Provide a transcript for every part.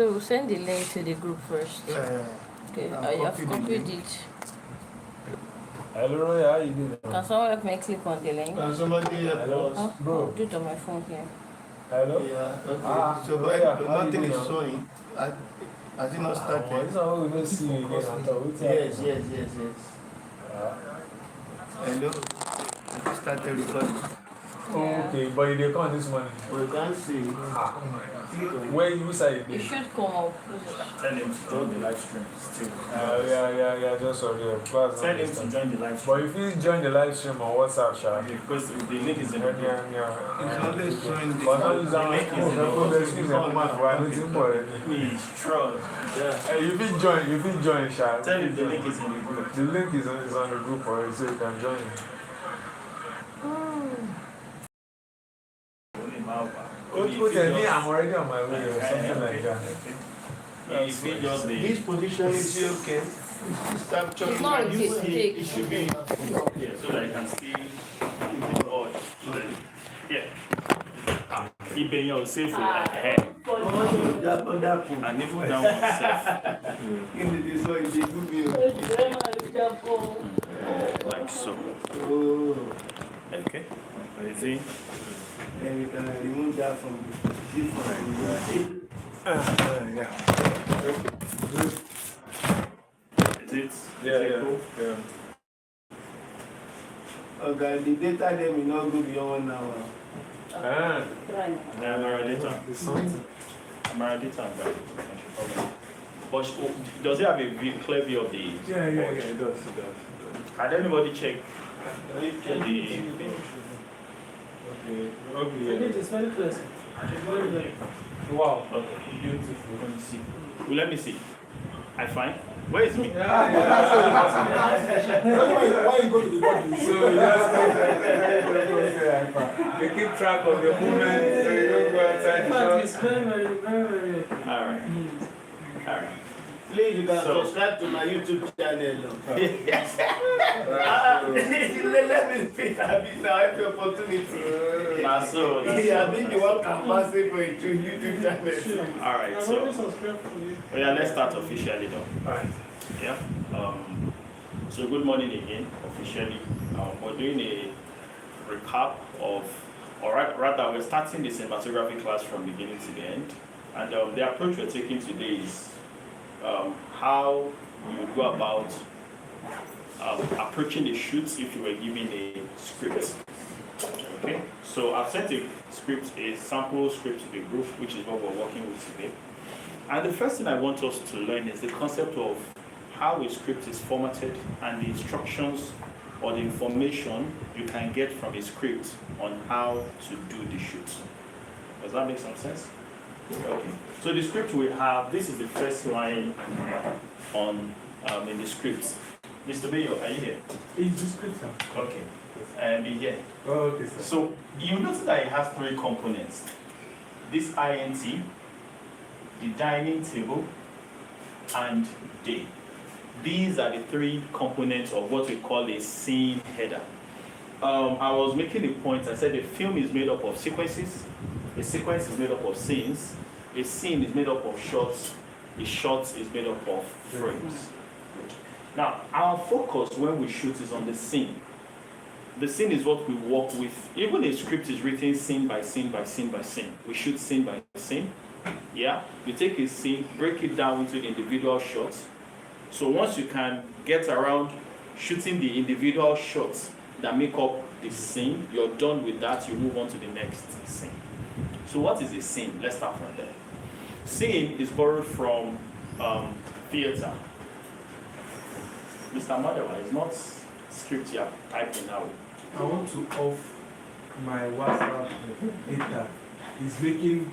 So send the link to the group first. Okay, I have copied it. Hello, how you doing? Can someone help me click on the link? Can somebody help us? Oh, I'll do it on my phone here. Hello? Yeah, okay. So, but nothing is showing. Has it not started? This one we don't see you again at all. Yes. Hello? Have you started recording? Okay, but you didn't come this morning. We can't see. Where you say You should come up. Tell him to join the live stream still. Yeah, just sorry. Tell him to join the live stream. But if you join the live stream on WhatsApp, Sha. Because the link is in the group. It's always showing the But not use that link is in the Please, trust. Hey, you can join, Sha. Tell him the link is in the group. The link is on the group already, so you can join. Me, I'm already on my way or something like that. This position is okay. Stop chopping. It's not You okay. see, it should be. Yeah, so that I can see the board. Yeah. Keep in your safe ahead. And even down yourself. This one is a good view. Like so. Oh. Okay. Ready? Then we can remove that from this one. Yeah. Is it? Yeah. Okay, the data then will not go beyond 1 hour. I'm already done. But does it have a clear view of the Yeah, it does. Had anybody check Okay. It is very pleasant. Wow. Okay. Beautiful. Let me see. Well, let me see. I find. Where is me? Why you go to the body? So you keep track of your movements, so you don't go outside the shop. It's very. Alright. Alright. Please, you can subscribe to my YouTube channel. Yes. Let me speak a bit now, every opportunity. So, Yeah, I think you want canvassing for a YouTube channel. alright, so yeah, let's start officially though. Alright. Yeah. So good morning again, officially. We're doing a recap of, or rather, we're starting the cinematography class from beginning to the end. And the approach we're taking today is how you would go about approaching the shoots if you were given a script. Okay, so I've sent a script, a sample script to the group, which is what we're working with today. And the first thing I want us to learn is the concept of how a script is formatted and the instructions or the information you can get from a script on how to do the shoot. Does that make some sense? Okay. So the script we have, this is the first line on in the script. Mr. Bayo, are you here? It's the script. Okay. And here. Oh, okay, sir. So you notice that it has three components. This INT, the dining table, and day. These are the three components of what we call a scene header. I was making a point, I said the film is made up of sequences, a sequence is made up of scenes, a scene is made up of shots, a shot is made up of frames. Now, our focus when we shoot is on the scene. The scene is what we work with. Even a script is written scene by scene by scene by scene. We shoot scene by scene. Yeah, you take a scene, break it down into individual shots. So once you can get around shooting the individual shots that make up the scene, you're done with that, you move on to the next scene. So what is a scene? Let's start from there. Scene is borrowed from theater. Mr. Madawa is not script you are typing now. I want to off my WhatsApp data. It's making,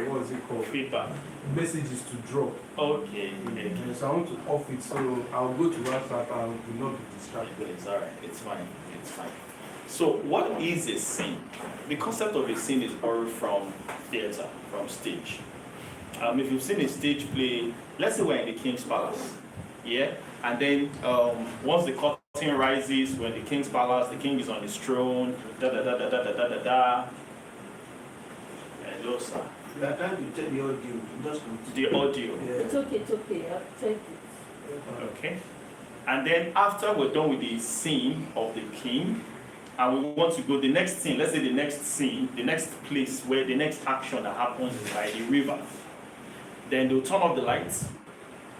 what is it called? Feedback. Messages to drop. Okay. So I want to off it, so I'll go to WhatsApp and will not be distracted. It's alright, it's fine, it's fine. So what is a scene? The concept of a scene is borrowed from theater, from stage. If you've seen a stage play, let's say we're in the King's Palace, yeah? And then once the curtain rises, when the King's Palace, the king is on his throne, da da da da da da da da da. Hello, sir. We are trying to check the audio. Just continue. The audio. It's okay, I've checked it. Okay. And then after we're done with the scene of the king, and we want to go the next scene, let's say the next scene, the next place where the next action that happens is by the river. Then they'll turn off the lights.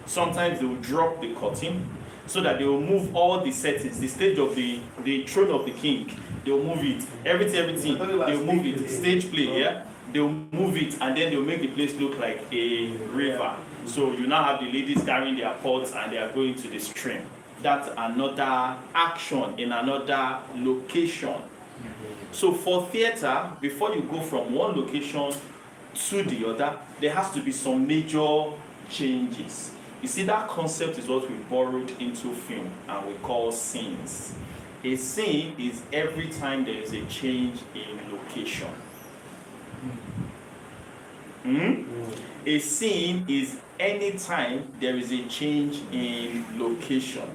Sometimes they'll drop the curtain so that they will move all the settings, the stage of the throne of the king. They'll move it, everything. They'll move it, stage play, yeah. They'll move it and then they'll make the place look like a river. So you now have the ladies carrying their pots and they are going to the stream. That's another action in another location. So for theater, before you go from one location to the other, there has to be some major changes. You see, that concept is what we borrowed into film and we call scenes. A scene is every time there is a change in location. A scene is any time there is a change in location.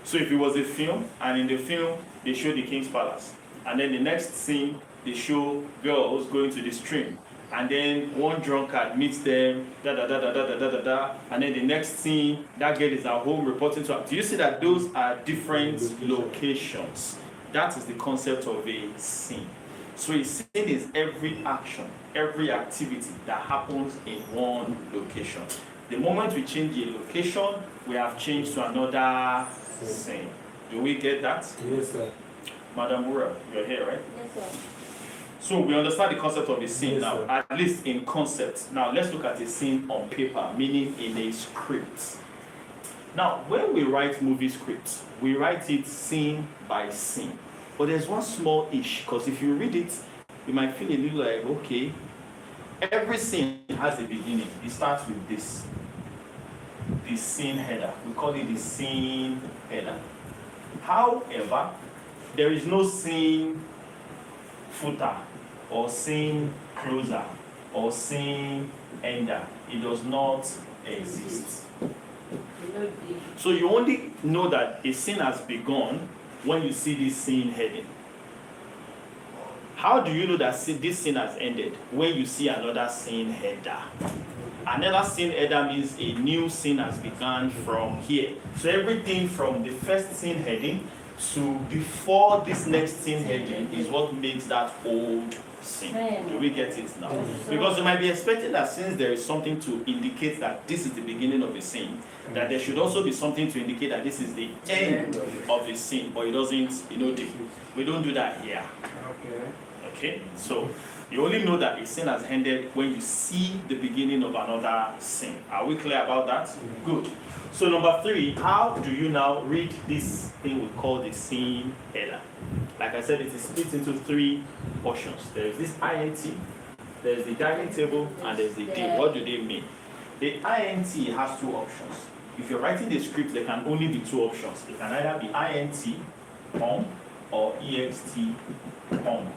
So if it was a film, and in the film they show the king's palace, and then the next scene they show girls going to the stream, and then one drunkard meets them, and then the next scene that girl is at home reporting to her. Do you see that those are different locations? That is the concept of a scene. So a scene is every action, every activity that happens in one location. The moment we change a location, we have changed to another scene. Do we get that? Yes, sir. Madam Mura, you're here, right? Yes, sir. So we understand the concept of a scene Yes, now, sir. at least in concept. Now let's look at a scene on paper, meaning in a script. Now, when we write movie scripts, we write it scene by scene. But there's one small issue, because if you read it, you might feel a little like, okay, every scene has a beginning. It starts with this. The scene header. We call it the scene header. However, there is no scene footer or scene closer or scene ender. It does not exist. So you only know that a scene has begun when you see this scene heading. How do you know that this scene has ended? When you see another scene header. Another scene header means a new scene has begun from here. So everything from the first scene heading to before this next scene heading is what makes that old scene. Do we get it now? Because you might be expecting that since there is something to indicate that this is the beginning of a scene, that there should also be something to indicate that this is the end of a scene, but it doesn't, we don't do that here. Okay, so you only know that a scene has ended when you see the beginning of another scene. Are we clear about that? Good. So number 3, how do you now read this thing we call the scene header? Like I said, it is split into 3 portions. There is this INT, there's the dining table, and there's the D. What do they mean? The INT has 2 options. If you're writing the script, there can only be 2 options. It can either be INT, on, or EXT, on.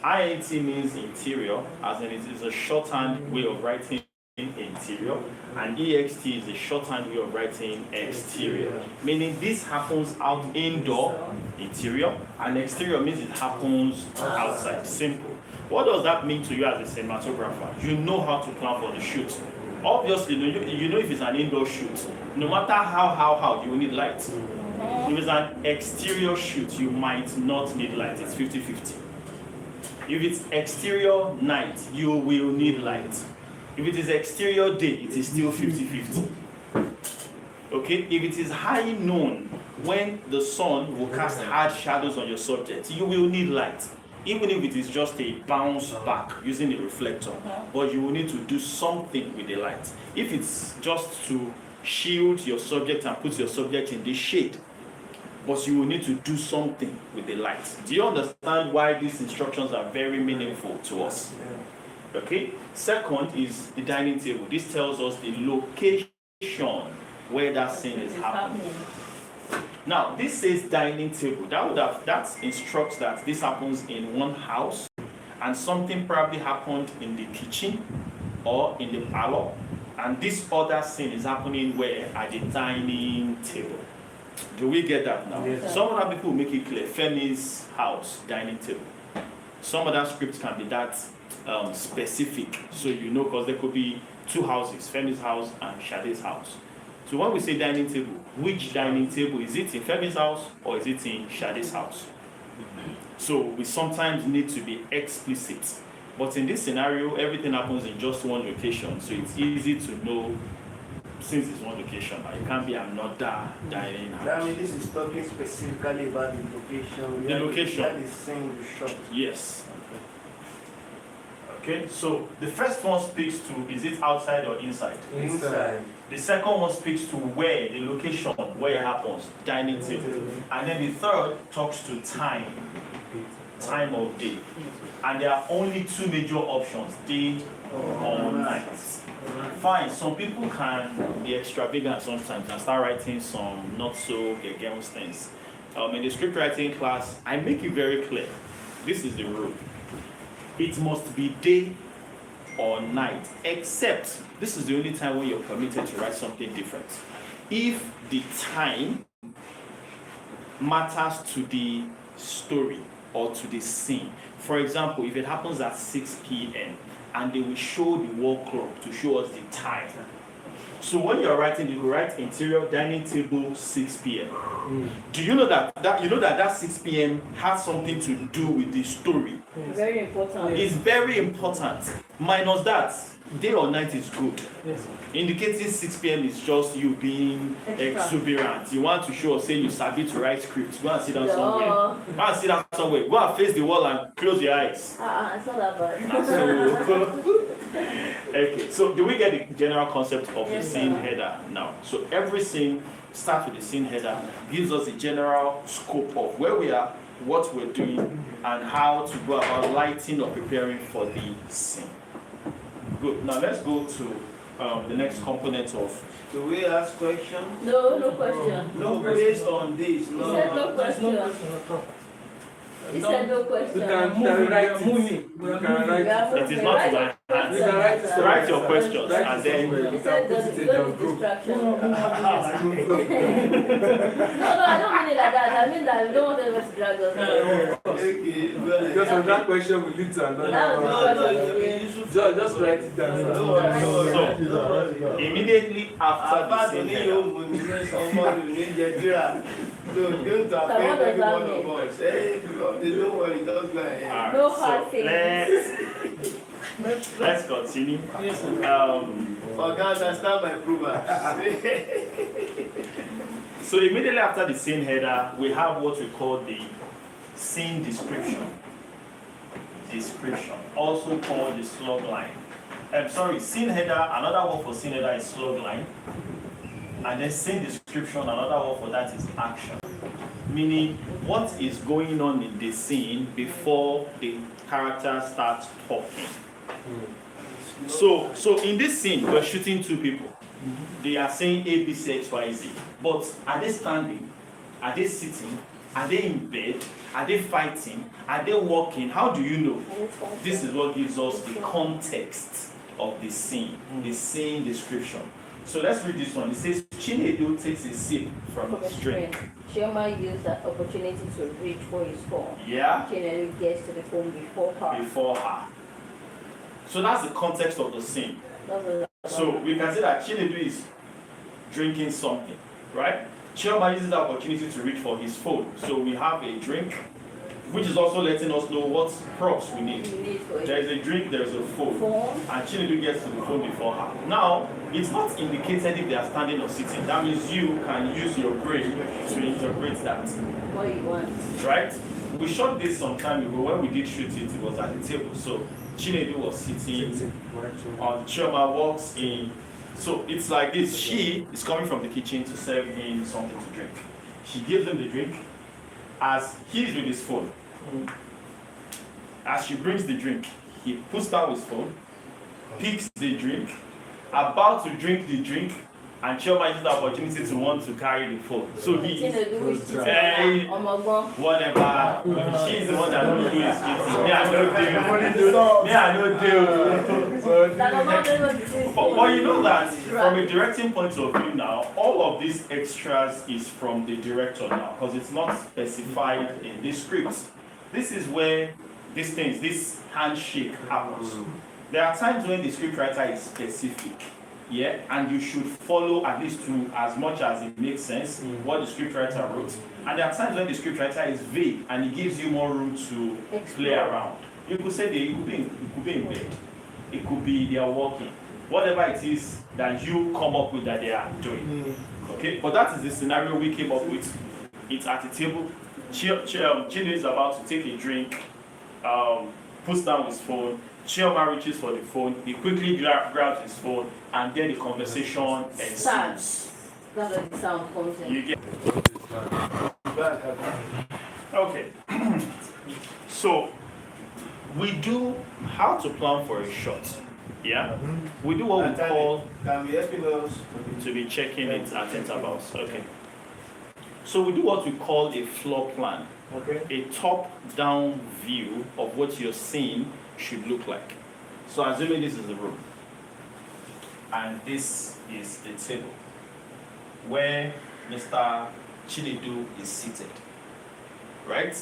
INT means interior, as in it is a shorthand way of writing interior, and EXT is a shorthand way of writing exterior. Meaning this happens out indoor, interior, and exterior means it happens outside. Simple. What does that mean to you as a cinematographer? You know how to plan for the shoot. Obviously, you know if it's an indoor shoot, no matter how, you will need light. If it's an exterior shoot, you might not need light. It's 50-50. If it's exterior night, you will need light. If it is exterior day, it is still 50-50. Okay? If it is high noon, when the sun will cast hard shadows on your subject, you will need light. Even if it is just a bounce back using a reflector, but you will need to do something with the light. If it's just to shield your subject and put your subject in the shade, but you will need to do something with the light. Do you understand why these instructions are very meaningful to us? Okay. Second is the dining table. This tells us the location where that scene is happening. Now, this says dining table. That instructs that this happens in one house, and something probably happened in the kitchen or in the parlor, and this other scene is happening where? At the dining table. Do we get that now? Yes. Some other people make it clear. Femi's house, dining table. Some other scripts can be that specific, so you know, because there could be two houses, Femi's house and Shade's house. So when we say dining table, which dining table? Is it in Femi's house or is it in Shade's house? So we sometimes need to be explicit. But in this scenario, everything happens in just one location, so it's easy to know since it's one location. It can't be another dining house. I mean, this is talking specifically about the location. The location. That is saying the shop. Yes. Okay, so the first one speaks to, is it outside or inside? Inside. The second one speaks to where, the location, where it happens, dining table. And then the third talks to time of day. And there are only two major options, day or night. Fine, some people can be extravagant sometimes and start writing some not so gegemos things. In the script writing class, I make it very clear. This is the rule. It must be day or night, except this is the only time when you're permitted to write something different. If the time matters to the story or to the scene. For example, if it happens at 6 p.m. and they will show the wall clock to show us the time. So when you're writing, you will write interior dining table 6 p.m. Do you know that 6 p.m. has something to do with the story? Very important. It's very important. Minus that, day or night is good. Yes. Indicating 6 p.m. is just you being exuberant. You want to show us, say you sabi to write scripts. Go and sit down somewhere. Go and sit down somewhere. Go and face the wall and close your eyes. It's not that bad. Okay, so do we get the general concept of the scene header now? So every scene starts with the scene header, gives us the general scope of where we are, what we're doing, and how to go about lighting or preparing for the scene. Good. Now let's go to the next component of. Do we ask questions? No question. No, based on this. He said no There's no question. question at all. He said no You question. can write it. moving. You can write it. It is not in my hands. You can write it. Write your questions and then. He said there's no distraction. No, I don't mean it like that. I mean that we don't want anyone to drag us. Okay, Because from that question will lead to another. Just write it down. So, immediately after the scene header. No hard feelings. Let's continue. Understand my approval. So immediately after the scene header, we have what we call the scene description. Also called the slug line. Scene header, another word for scene header is slug line. And then scene description, another word for that is action. Meaning what is going on in the scene before the character starts talking. So in this scene, we're shooting two people. They are saying A, B, C, X, Y, Z. But are they standing? Are they sitting? Are they in bed? Are they fighting? Are they walking? How do you know? This is what gives us the context of the scene description. So let's read this one. It says, Chinedu takes a sip from his drink. Chioma used that opportunity to reach for his phone. Yeah? Chinedu gets to the phone before her. So that's the context of the scene. So we can say that Chinedu is drinking something, right? Chioma uses the opportunity to reach for his phone. So we have a drink, which is also letting us know what props we need. There is a drink, there is a phone. And Chinedu gets to the phone before her. Now, it's not indicated if they are standing or sitting. That means you can use your brain to interpret that. What you want. Right? We shot this some time ago. When we did shoot it, it was at the table. So Chinedu was sitting, Chioma walks in. So it's like this. She is coming from the kitchen to serve him something to drink. She gives him the drink as he is with his phone. As she brings the drink, he puts down his phone, picks the drink, about to drink the drink, and Chioma uses the opportunity to want to carry the phone. So he whatever. She's the one that don't do his kids. Me, I don't deal. But you know that from a directing point of view now, all of these extras is from the director now, because it's not specified in this script. This is where this handshake happens. There are times when the scriptwriter is specific, yeah, and you should follow at least to as much as it makes sense what the scriptwriter wrote. And there are times when the scriptwriter is vague and it gives you more room to play around. You could say it could be in bed, it could be they are walking, whatever it is that you come up with that they are doing. Okay, but that is the scenario we came up with. It's at a table. Chino is about to take a drink, puts down his phone. Chioma reaches for the phone. He quickly grabs his phone, and then the conversation ensues. That's what the sound comes in. You get. Okay. So we do how to plan for a shot. Yeah. We do what we call to be checking it at intervals. Okay. So we do what we call a floor plan. Okay. A top-down view of what you're seeing should look like. So assuming this is the room, and this is the table where Mr. Chinedu is seated, right?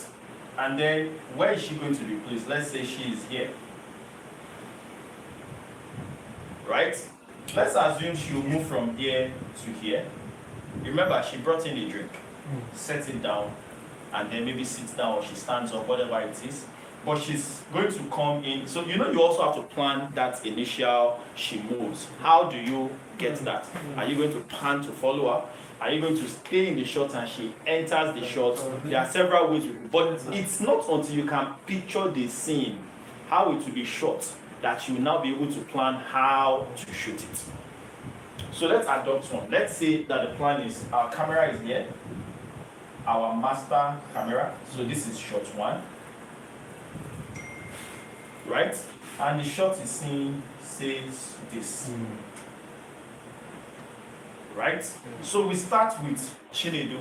And then where is she going to be placed? Let's say she is here, right? Let's assume she will move from here to here. Remember, she brought in a drink, set it down, and then maybe sits down or she stands up, whatever it is. But she's going to come in. So you also have to plan that initial she moves. How do you get that? Are you going to plan to follow her? Are you going to stay in the shot and she enters the shot? There are several ways, but it's not until you can picture the scene, how it will be shot, that you will now be able to plan how to shoot it. So let's adopt one. Let's say that the plan is our camera is here, our master camera. So this is shot 1. Right? And the shot is seen says this. Right? So we start with Chinedu,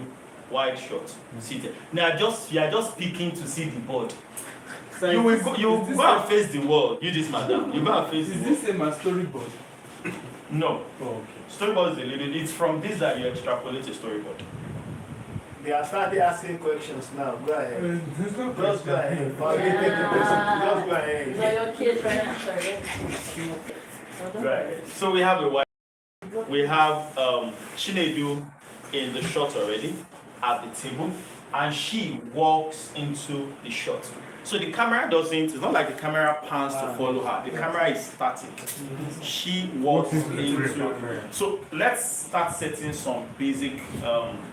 wide shot, seated. Now you are just peeking to see the board. You will go and face the wall. You this madam. You go and face the wall. Is this my storyboard? No. Oh, okay. Storyboard is a little, it's from this that you extrapolate a storyboard. They are starting asking questions now. Go ahead. There's no Just go question. ahead. Just go ahead. So your kids right now, sorry. Right. So we have we have Chinedu in the shot already at the table, and she walks into the shot. So the camera doesn't, it's not like the camera pans to follow her. The camera is static. She walks into. So let's start setting some basic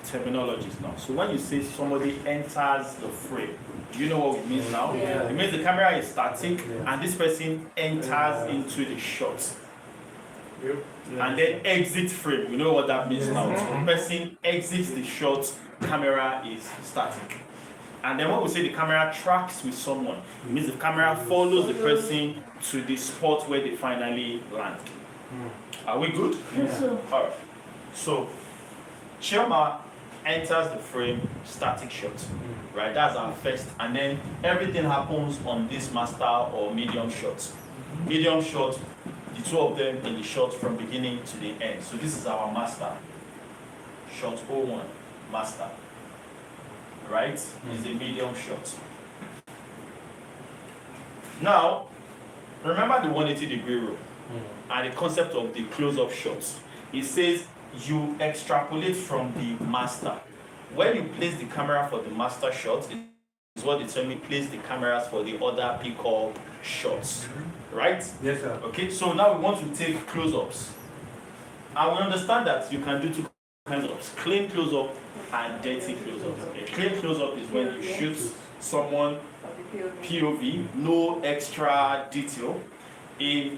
terminologies now. So when you say somebody enters the frame, do you know what it means now? Yeah. It means the camera is static and this person enters into the shot. And then exit frame. You know what that means now? So the person exits the shot, camera is static. And then when we say the camera tracks with someone, it means the camera follows the person to the spot where they finally land. Are we good? Yes, sir. All right. So Chioma enters the frame, static shot. Right? That's our first. And then everything happens on this master or medium shot. Medium shot, the two of them in the shot from beginning to the end. So this is our master. Shot 01, master. Right? Is a medium shot. Now, remember the 180-degree rule and the concept of the close-up shots. It says you extrapolate from the master. When you place the camera for the master shot, is what determines place the cameras for the other pick-up shots. Right? Yes, sir. Okay, so now we want to take close-ups. And we understand that you can do two kinds of clean close-up and dirty close-up. A clean close-up is when you shoot someone POV, no extra detail. A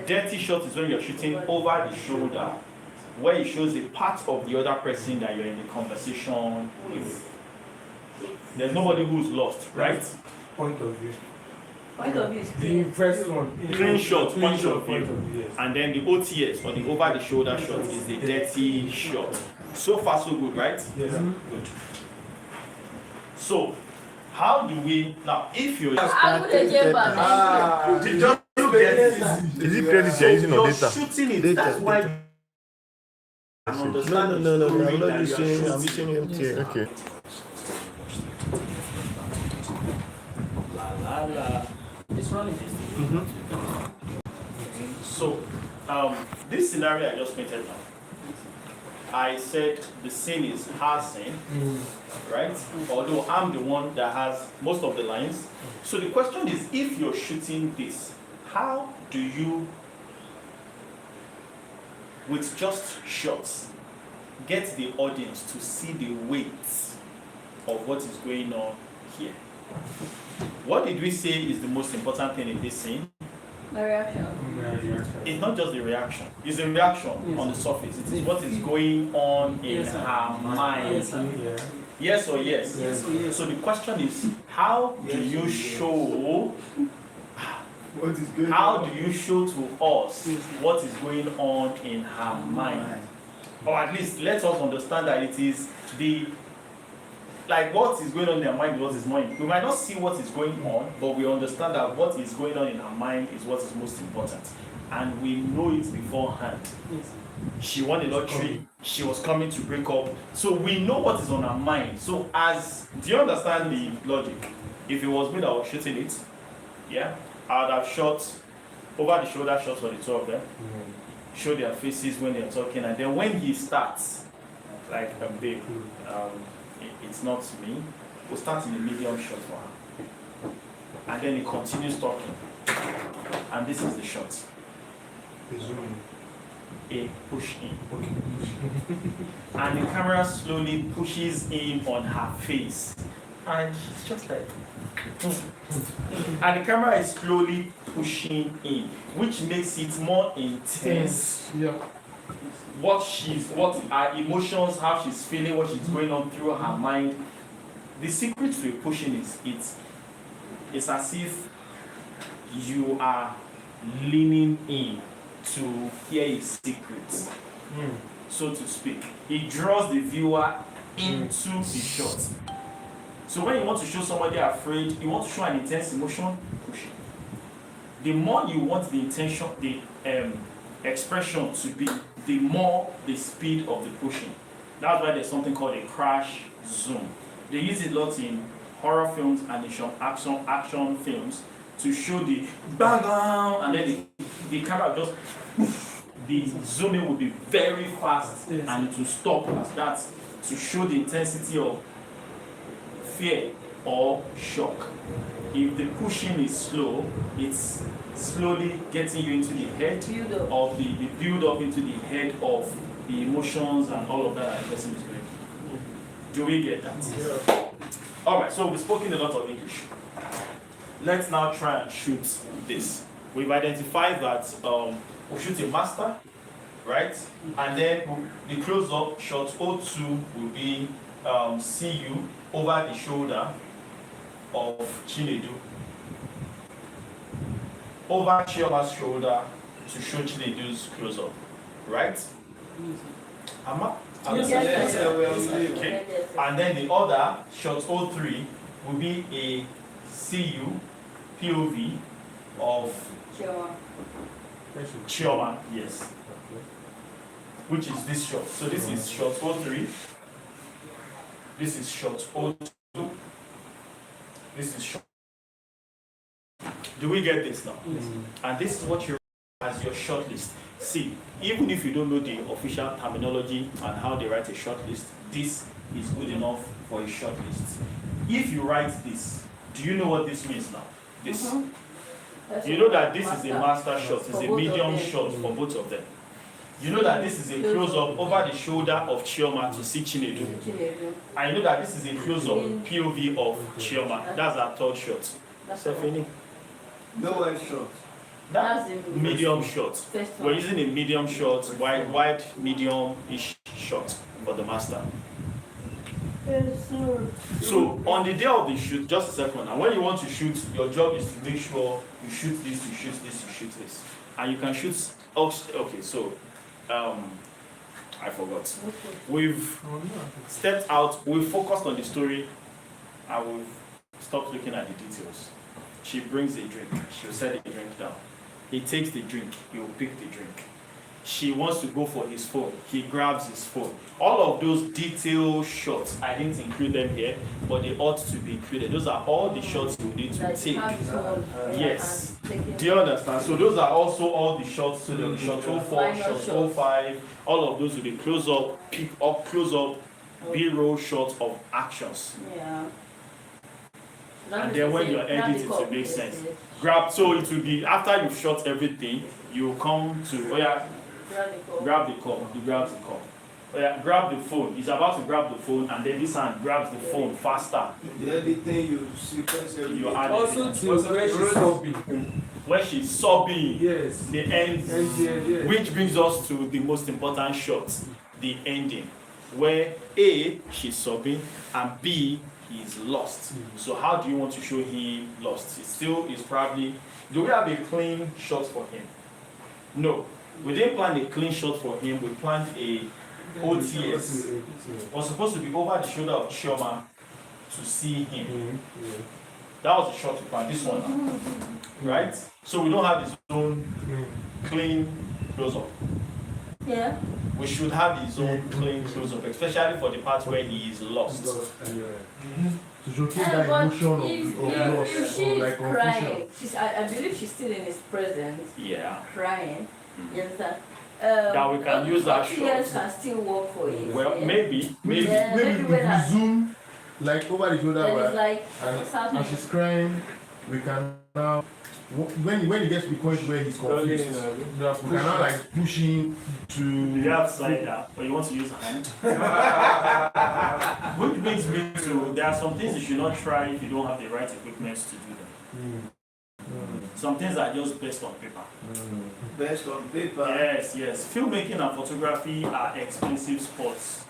dirty shot is when you're shooting over the shoulder, where it shows a part of the other person that you're in the conversation with. There's nobody who's lost, right? Point of view. Point of view is The clear. first one. Clean shot, Clean point of view. yes. And then the OTS, or the over the shoulder shot, is the dirty shot. So far so good, right? Yes, sir. Good. So, how do we, now if you're I'm gonna get back. just look at this. Is it credit you're using or You're data? shooting it, Data, that's why data. I No, understand the I'm story not that you are using, I'm shooting. using MTN. Okay. La, la. It's running. So, this scenario I just painted now, I said the scene is her scene, right? Although I'm the one that has most of the lines. So the question is, if you're shooting this, how do you, with just shots, get the audience to see the weight of what is going on here? What did we say is the most important thing in this scene? The reaction. It's not just the reaction. It's the reaction on the surface. It is what is going on in her mind. Yes or yes? Yes or yes. So the question is, how do you show? What is going How on? do you show to us what is going on in her mind? Or at least let us understand that it is the, like, what is going on in her mind is what is more. We might not see what is going on, but we understand that what is going on in her mind is what is most important. And we know it beforehand. She won the lottery, she was coming to break up. So we know what is on her mind. So do you understand the logic? If it was me that was shooting it, yeah, I would have shot over the shoulder shots for the two of them, show their faces when they're talking, and then when he starts, like, babe, it's not me, we'll start in the medium shot for her. And then he continues talking. And this is the shot. A push in. And the camera slowly pushes in on her face. And she's just like, and the camera is slowly pushing in, which makes it more intense. Yeah. What her emotions, how she's feeling, what she's going on through her mind. The secret to pushing is it's as if you are leaning in to hear a secret, so to speak. It draws the viewer into the shot. So when you want to show somebody afraid, you want to show an intense emotion, push it. The more you want the intention, the expression to be, the more the speed of the pushing. That's why there's something called a crash zoom. They use it a lot in horror films and in some action films to show the bang bang, and then the camera just, the zooming will be very fast and it will stop as that to show the intensity of fear or shock. If the pushing is slow, it's slowly getting you into the head of the build up into the head of the emotions and all of that the person is doing. Do we get that? Yeah. Alright, so we've spoken a lot of English. Let's now try and shoot this. We've identified that we'll shoot a master, right? And then the close-up shot 02 will be see you over the shoulder of Chinedu. Over Chioma's shoulder to show Chinedu's close-up, right? Amma? Yes. Okay. And then the other shot 03 will be a CU POV of Chioma, yes. Which is this shot. So this is shot 03. This is shot 02. This is shot. Do we get this now? Yes. And this is what you as your short list. See, even if you don't know the official terminology and how they write a short list, this is good enough for a short list. If you write this, do you know what this means now? This. You know that this is a master shot, it's a medium shot for both of them. You know that this is a close-up over the shoulder of Chioma to see Chinedu. I know that this is a close-up POV of Chioma. That's our third shot. Stephanie? No one shot. That's medium shot. We're using a medium shot, wide medium-ish shot for the master. So on the day of the shoot, just a second, and when you want to shoot, your job is to make sure you shoot this, you shoot this, you shoot this. And you can shoot, okay, so, I forgot. We've stepped out, we've focused on the story, and we've stopped looking at the details. She brings a drink, she'll set the drink down. He takes the drink, he'll pick the drink. she wants to go for his phone. He grabs his phone. All of those detailed shots, I didn't include them here, but they ought to be included. Those are all the shots you need to take. Yes. Do you understand? So those are also all the shots. So the shot 04, shot 05, all of those will be close up, pick up, close up, B-roll shots of actions. Yeah. And then when you're editing, it makes sense. Grab, so it will be after you've shot everything, you come to, oh yeah, grab the call. He grabs the call. Oh yeah, grab the phone. He's about to grab the phone, and then this hand grabs the phone faster. The editing you sequence everything. You add Also, to where she's sobbing. where she's sobbing. Yes. The end. Yes. Which brings us to the most important shot, the ending, where A, she's sobbing, and B, he's lost. So how do you want to show him lost? It still is probably. Do we have a clean shot for him? No. We didn't plan a clean shot for him. We planned a OTS. It was supposed to be over the shoulder of Chioma to see him. That was the shot we planned. This one now. Right? So we don't have his own clean close-up. Yeah. We should have his own clean close-up, especially for the part where he is lost. To showcase that But emotion if of loss she's or like crying, confusion. I believe she's still in his presence, Yeah. crying. You understand? That we can use that shot. Yes, can still work for it. Well, yeah? maybe. Yeah, Maybe maybe if when we I- zoom like over the shoulder Then it's but- like, and, what's happening? and she's crying, we can now when he gets to the point where he's confused, we can now like push him to You have slider, or you want to use hand. Which brings me to, there are some things you should not try if you don't have the right equipment to do them. Some things are just based on paper. Based on paper. Yes, yes. Filmmaking and photography are expensive sports.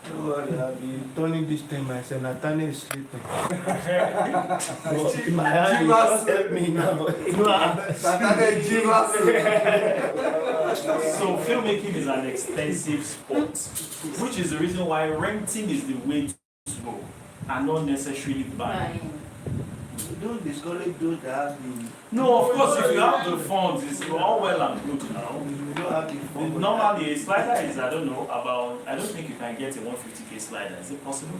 Don't worry, I'll be turning this thing myself. Nathaniel is sleeping. My hand will not help me now. So filmmaking is an expensive sport, which is the reason why renting is the way to go, and not necessarily buying. Crying. Don't discourage those that have the. No, of course, if you have the funds, it's all well and good now. We don't have the phone. Normally, a slider is, I don't know, about, I don't think you can get a 150k slider. Is it possible?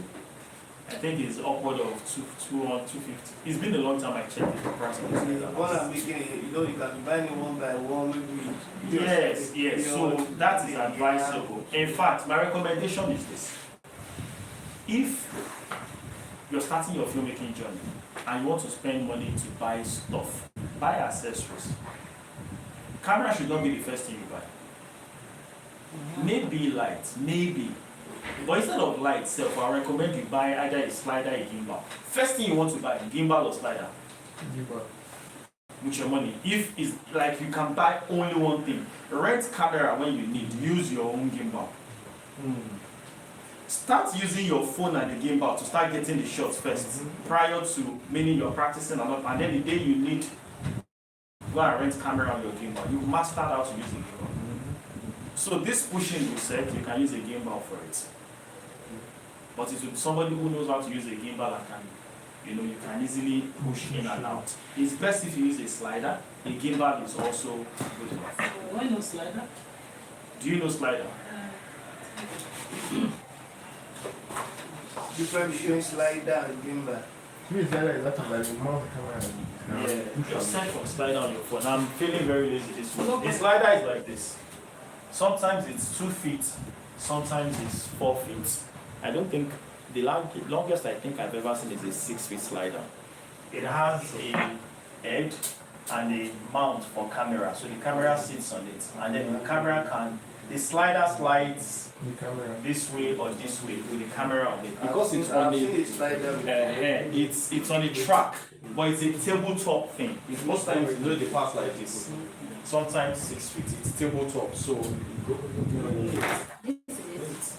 I think it's upward of 250. It's been a long time I checked the price of the slider. One I'm making, you know, you can buy it one by one, maybe. Yes, yes. So that is advisable. In fact, my recommendation is this. If you're starting your filmmaking journey and you want to spend money to buy stuff, buy accessories. Camera should not be the first thing you buy. Maybe lights, maybe. But instead of light itself, I recommend you buy either a slider or a gimbal. First thing you want to buy, gimbal or slider. With your money. If it's like you can buy only one thing, rent camera when you need, use your own gimbal. Start using your phone and the gimbal to start getting the shots first, prior to meaning you're practicing a lot, and then the day you need, go and rent camera on your gimbal. You mastered how to use a gimbal. So this pushing you said, you can use a gimbal for it. But it's with somebody who knows how to use a gimbal and can, you know, you can easily push in and out. It's best if you use a slider. A gimbal is also good enough. Why no slider? Do you know slider? Different between slider and gimbal. Me, slider is actually like the mount camera. Yeah, just set for slider on your phone. I'm feeling very lazy this one. A slider is like this. Sometimes it's 2 feet, sometimes it's 4 feet. I don't think the longest I think I've ever seen is a 6 feet slider. It has a head and a mount for camera, so the camera sits on it, and then the camera can. The slider slides The camera. this way or this way with the camera on it because it's I've on seen a. it slider before. It's on a track, but it's a tabletop thing. Most times you know they pass like this. Sometimes 6 feet. It's tabletop, so. This is it.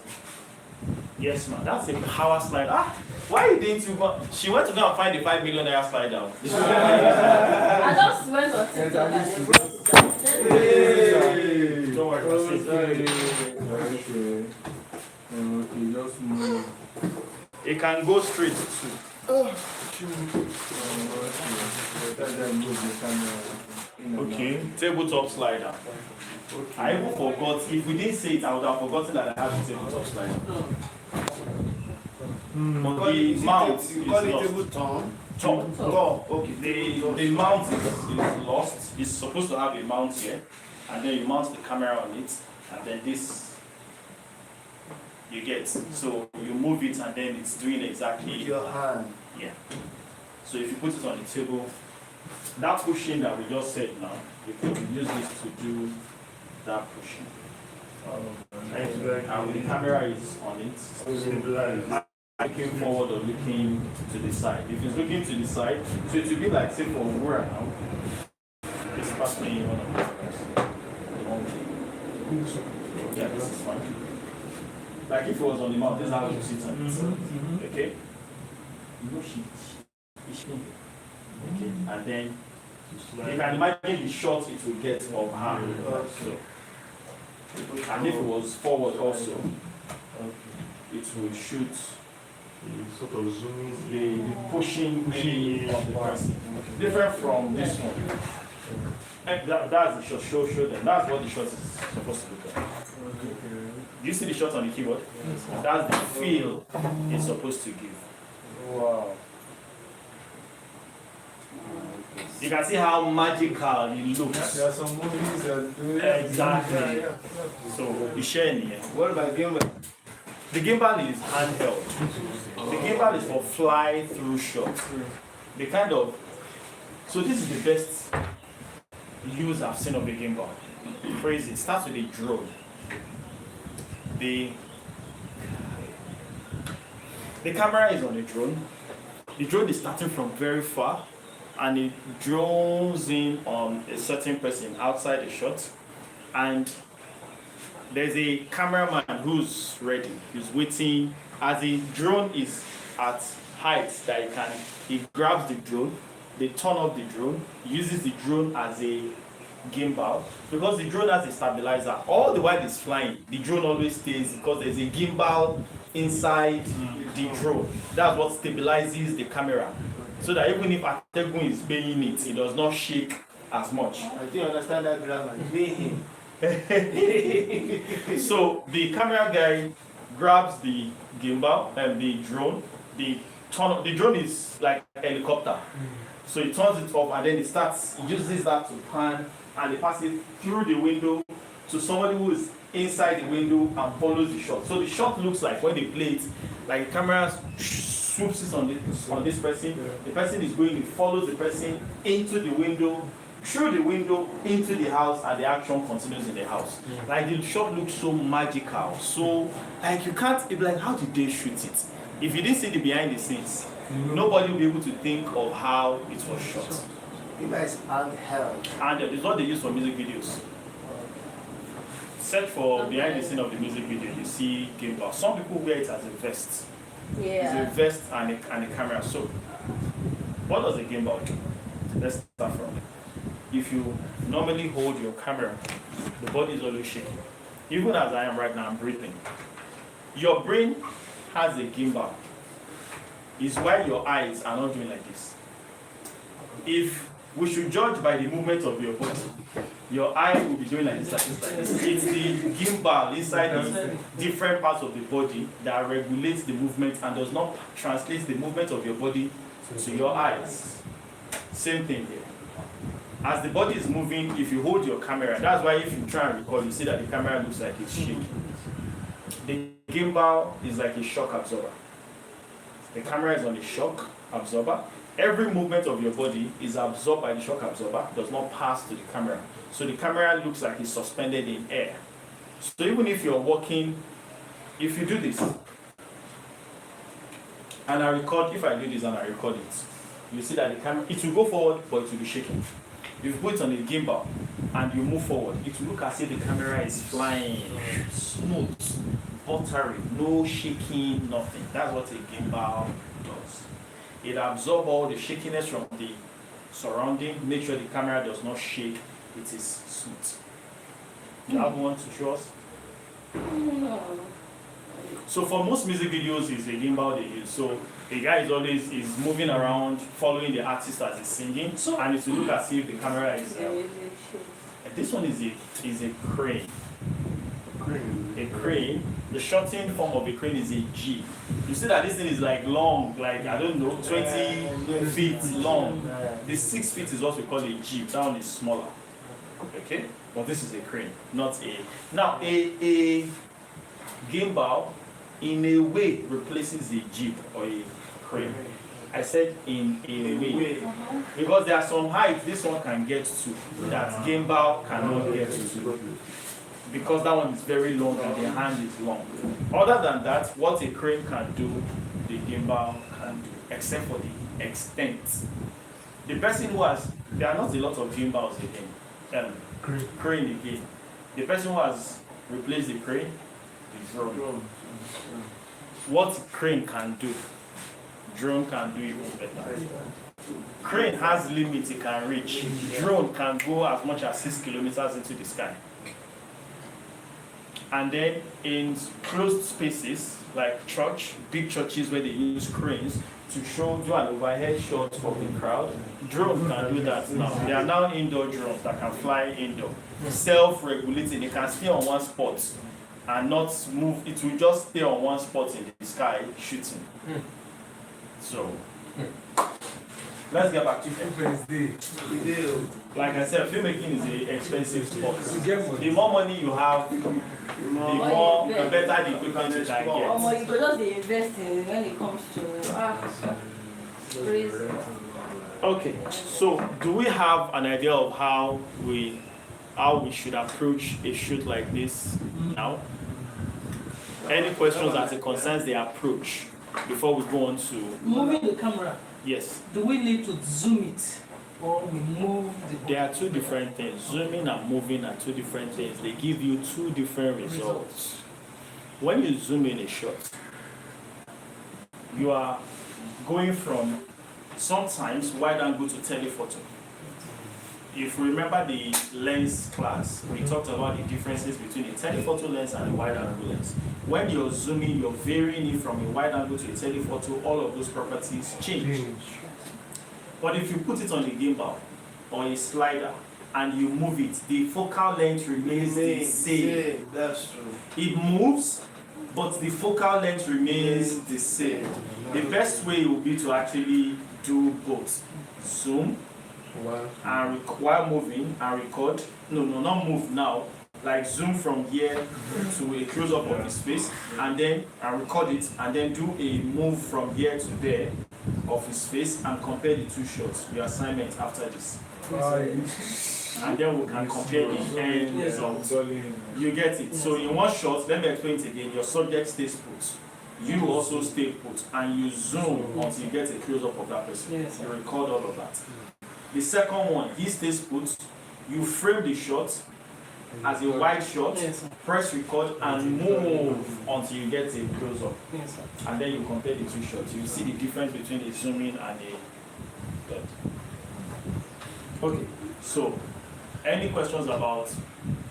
Yes, man. That's a power slider. Ah, why didn't you go? She went to go and find the 5 million naira slider. I just went on TikTok and they brought it down. Don't worry, Just move. it can go straight too. Okay, tabletop slider. I even forgot, if we didn't say it, I would have forgotten that I have a tabletop slider. But the mount is lost. Top. Okay. The mount is lost. It's supposed to have a mount here, and then you mount the camera on it, and then this you get. So you move it, and then it's doing exactly Your hand. Yeah. So if you put it on the table, that pushing that we just said now, you can use this to do that pushing. And the camera is on it. Looking forward or looking to the side. If it's looking to the side, so it will be like, say, for where now, it's passing one of the cameras. Yeah, this is fine. Like if it was on the mount, this is how you sit on it. Okay? Okay, and then you can imagine the shot it will get of her. So, and if it was forward also, it will shoot. Sort of zooming. The pushing of the person. Different from this one. And that's the shot. Show them. That's what the shot is supposed to look like. Do you see the shot on the keyboard? That's the feel it's supposed to give. Wow. You can see how magical it looks. There are some movies that do that. Exactly. So the sharing here. What about gimbal? The gimbal is handheld. The gimbal is for fly-through shots. The kind of. So this is the best use I've seen of a gimbal. Crazy. It starts with a drone. The camera is on a drone. The drone is starting from very far, and it drones in on a certain person outside the shot, and there's a cameraman who's ready, who's waiting. As the drone is at height that he grabs the drone, they turn off the drone, uses the drone as a gimbal, because the drone has a stabilizer. All the while it's flying, the drone always stays because there's a gimbal inside the drone. That's what stabilizes the camera. So that even if Ategun is paying it, it does not shake as much. I think you understand that grammar. Pay him. So the camera guy grabs the gimbal and the drone. The drone is like a helicopter. So he turns it off and then he uses that to pan and he passes it through the window to somebody who is inside the window and follows the shot. So the shot looks like when they play it, like the camera swoops it on this person. The person is going, it follows the person into the window, through the window, into the house, and the action continues in the house. Like the shot looks so magical, so like you can't, be like, how did they shoot it? If you didn't see the behind the scenes, nobody will be able to think of how it was shot. Gimbal is handheld. And it's what they use for music videos. Search for behind the scene of the music video, you see gimbal. Some people wear it as a vest. Yeah. It's a vest and a camera. So, what does a gimbal do? Let's start from it. If you normally hold your camera, the body is always shaking. Even as I am right now, I'm breathing. Your brain has a gimbal. It's why your eyes are not doing like this. If we should judge by the movement of your body, your eye will be doing like this, like this, like this. It's the gimbal inside the different parts of the body that regulates the movement and does not translate the movement of your body to your eyes. Same thing here. As the body is moving, if you hold your camera, that's why if you try and record, you see that the camera looks like it's shaking. The gimbal is like a shock absorber. The camera is on a shock absorber. Every movement of your body is absorbed by the shock absorber, does not pass to the camera. So the camera looks like it's suspended in air. So even if you're walking, if you do this, and I record, if I do this and I record it, you see that the camera, it will go forward, but it will be shaking. If you put it on a gimbal and you move forward, it will look as if the camera is flying, smooth, buttery, no shaking, nothing. That's what a gimbal does. It absorbs all the shakiness from the surrounding, make sure the camera does not shake, it is smooth. You have one to show us? So for most music videos, it's a gimbal they use. So a guy is moving around, following the artist as he's singing, and it will look as if the camera is. This one is a crane. A crane. The shortened form of a crane is a G. You see that this thing is like long, like I don't know, 20 feet long. The 6 feet is what we call a G. That one is smaller. Okay, but this is a crane, not a. Now a gimbal, in a way, replaces a jeep or a crane. I said in a way, because there are some heights this one can get to that gimbal cannot get to, because that one is very long and the hand is long. Other than that, what a crane can do, the gimbal can do, except for the extent. The person who has, there are not a lot of gimbals again. Crane again. The person who has replaced the crane, the drone. What crane can do, drone can do even better. Crane has limits it can reach. Drone can go as much as 6 kilometers into the sky. And then in closed spaces like church, big churches where they use cranes to do an overhead shot of the crowd, drones can do that now. They are now indoor drones that can fly indoor, self-regulating. They can stay on one spot and not move. It will just stay on one spot in the sky shooting. So let's get back to film. Like I said, filmmaking is an expensive sport. The more money you have, the better the equipment you can get. You just invest in when it comes to crazy. Okay, so do we have an idea of how we should approach a shoot like this now? Any questions as it concerns the approach before we go on to Moving the camera, yes? do we need to zoom it or we move the There are two different things. Zooming and moving are two different things. They give you two different results. When you zoom in a shot, you are going from sometimes wide angle to telephoto. If you remember the lens class, we talked about the differences between a telephoto lens and a wide angle lens. When you're zooming, you're varying it from a wide angle to a telephoto, all of those properties change. But if you put it on a gimbal or a slider and you move it, the focal length remains the same. That's true. It moves, but the focal length remains the same. The best way would be to actually do both. Zoom and while moving and record. No, not move now. Like zoom from here to a close-up of his face and then record it and then do a move from here to there of his face and compare the two shots. Your assignment after this. And then we can compare the end results. You get it. So in one shot, let me explain it again. Your subject stays put. You also stay put and you zoom until you get a close-up of that person. You record all of that. The second one, he stays put. You frame the shot as a wide shot, press record and move until you get a close-up. And then you compare the two shots. You see the difference between a zoom-in and a dot. Okay, so any questions about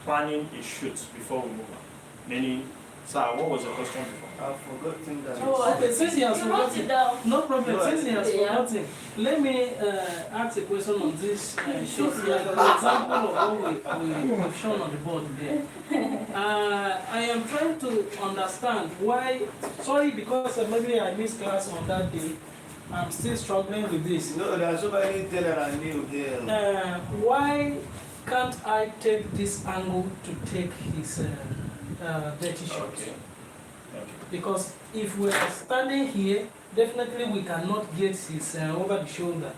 planning a shoot before we move on? Meaning, sir, what was your question before? I've forgotten that. Oh, okay, since he has You wrote it forgotten, down. no problem, since he has Yeah. forgotten, let me ask a question on this shoot, like an example of what we've shown on the board there. I am trying to understand why, sorry because maybe I missed class on that day, I'm still struggling with this. No, there are so many things that I knew there. Why can't I take this angle to take his dirty shot? Okay. Because if we are standing here, definitely we cannot get his over the shoulder.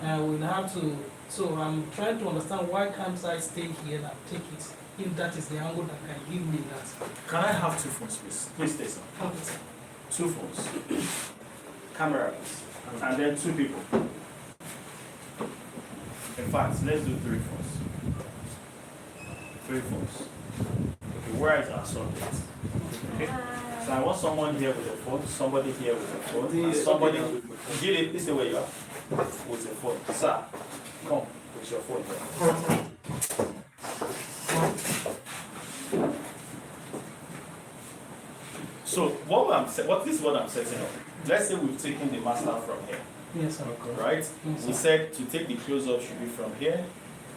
We'll have to. So I'm trying to understand why can't I stay here and take it if that is the angle that can give me that. Can I have two phones, please? Please stay sir. Two phones. Camera, please. And then two people. In fact, let's do three phones. Three phones. Okay, where is our subject? Okay. So I want someone here with a phone, somebody here with a phone, and somebody get it, this is the way you are, with a phone. Sir, come with your phone here. So this is what I'm setting up. Let's say we've taken the master from here, Yes, sir. right? Yes, We sir. said to take the close-up should be from here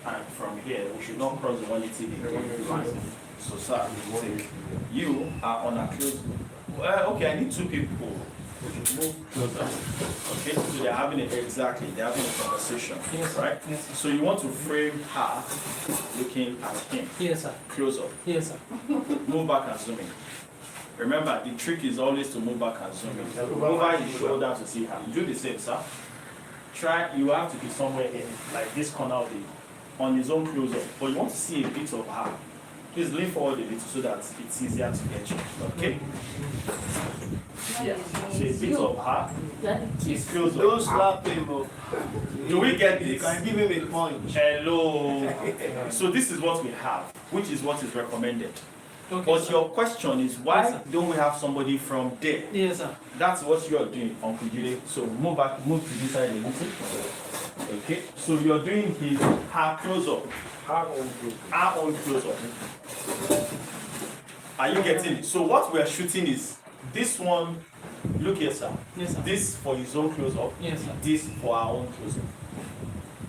and from here. We should not cross the 180 degree line. So sir, you are on a close. Well, okay, I need two people. Move closer. Okay, so they're having a conversation, Yes, sir. right? Yes, sir. So you want to frame her looking at him. Yes, sir. Close up. Yes, sir. Move back and zoom in. Remember, the trick is always to move back and zoom in. Over his shoulder to see her. You do the same, sir. You have to be somewhere in, like this corner of the, on his own close up. But you want to see a bit of her. Please lean forward a little so that it's easier to get you. Okay? Yeah. So a bit of her. It's close up. Don't slap him. Do we get You this? can give him a punch. Hello. So this is what we have, which is what is recommended. Okay, But sir. your question is, why Yes, sir. don't we have somebody from there? Yes, sir. That's what you are doing, Uncle Jide. So move to this side a little. Okay. So you're doing her close up. Her own close up. Are you getting it? So what we are shooting is this one. Look here, sir. Yes, sir. This for his own close up. Yes, sir. This for our own close up.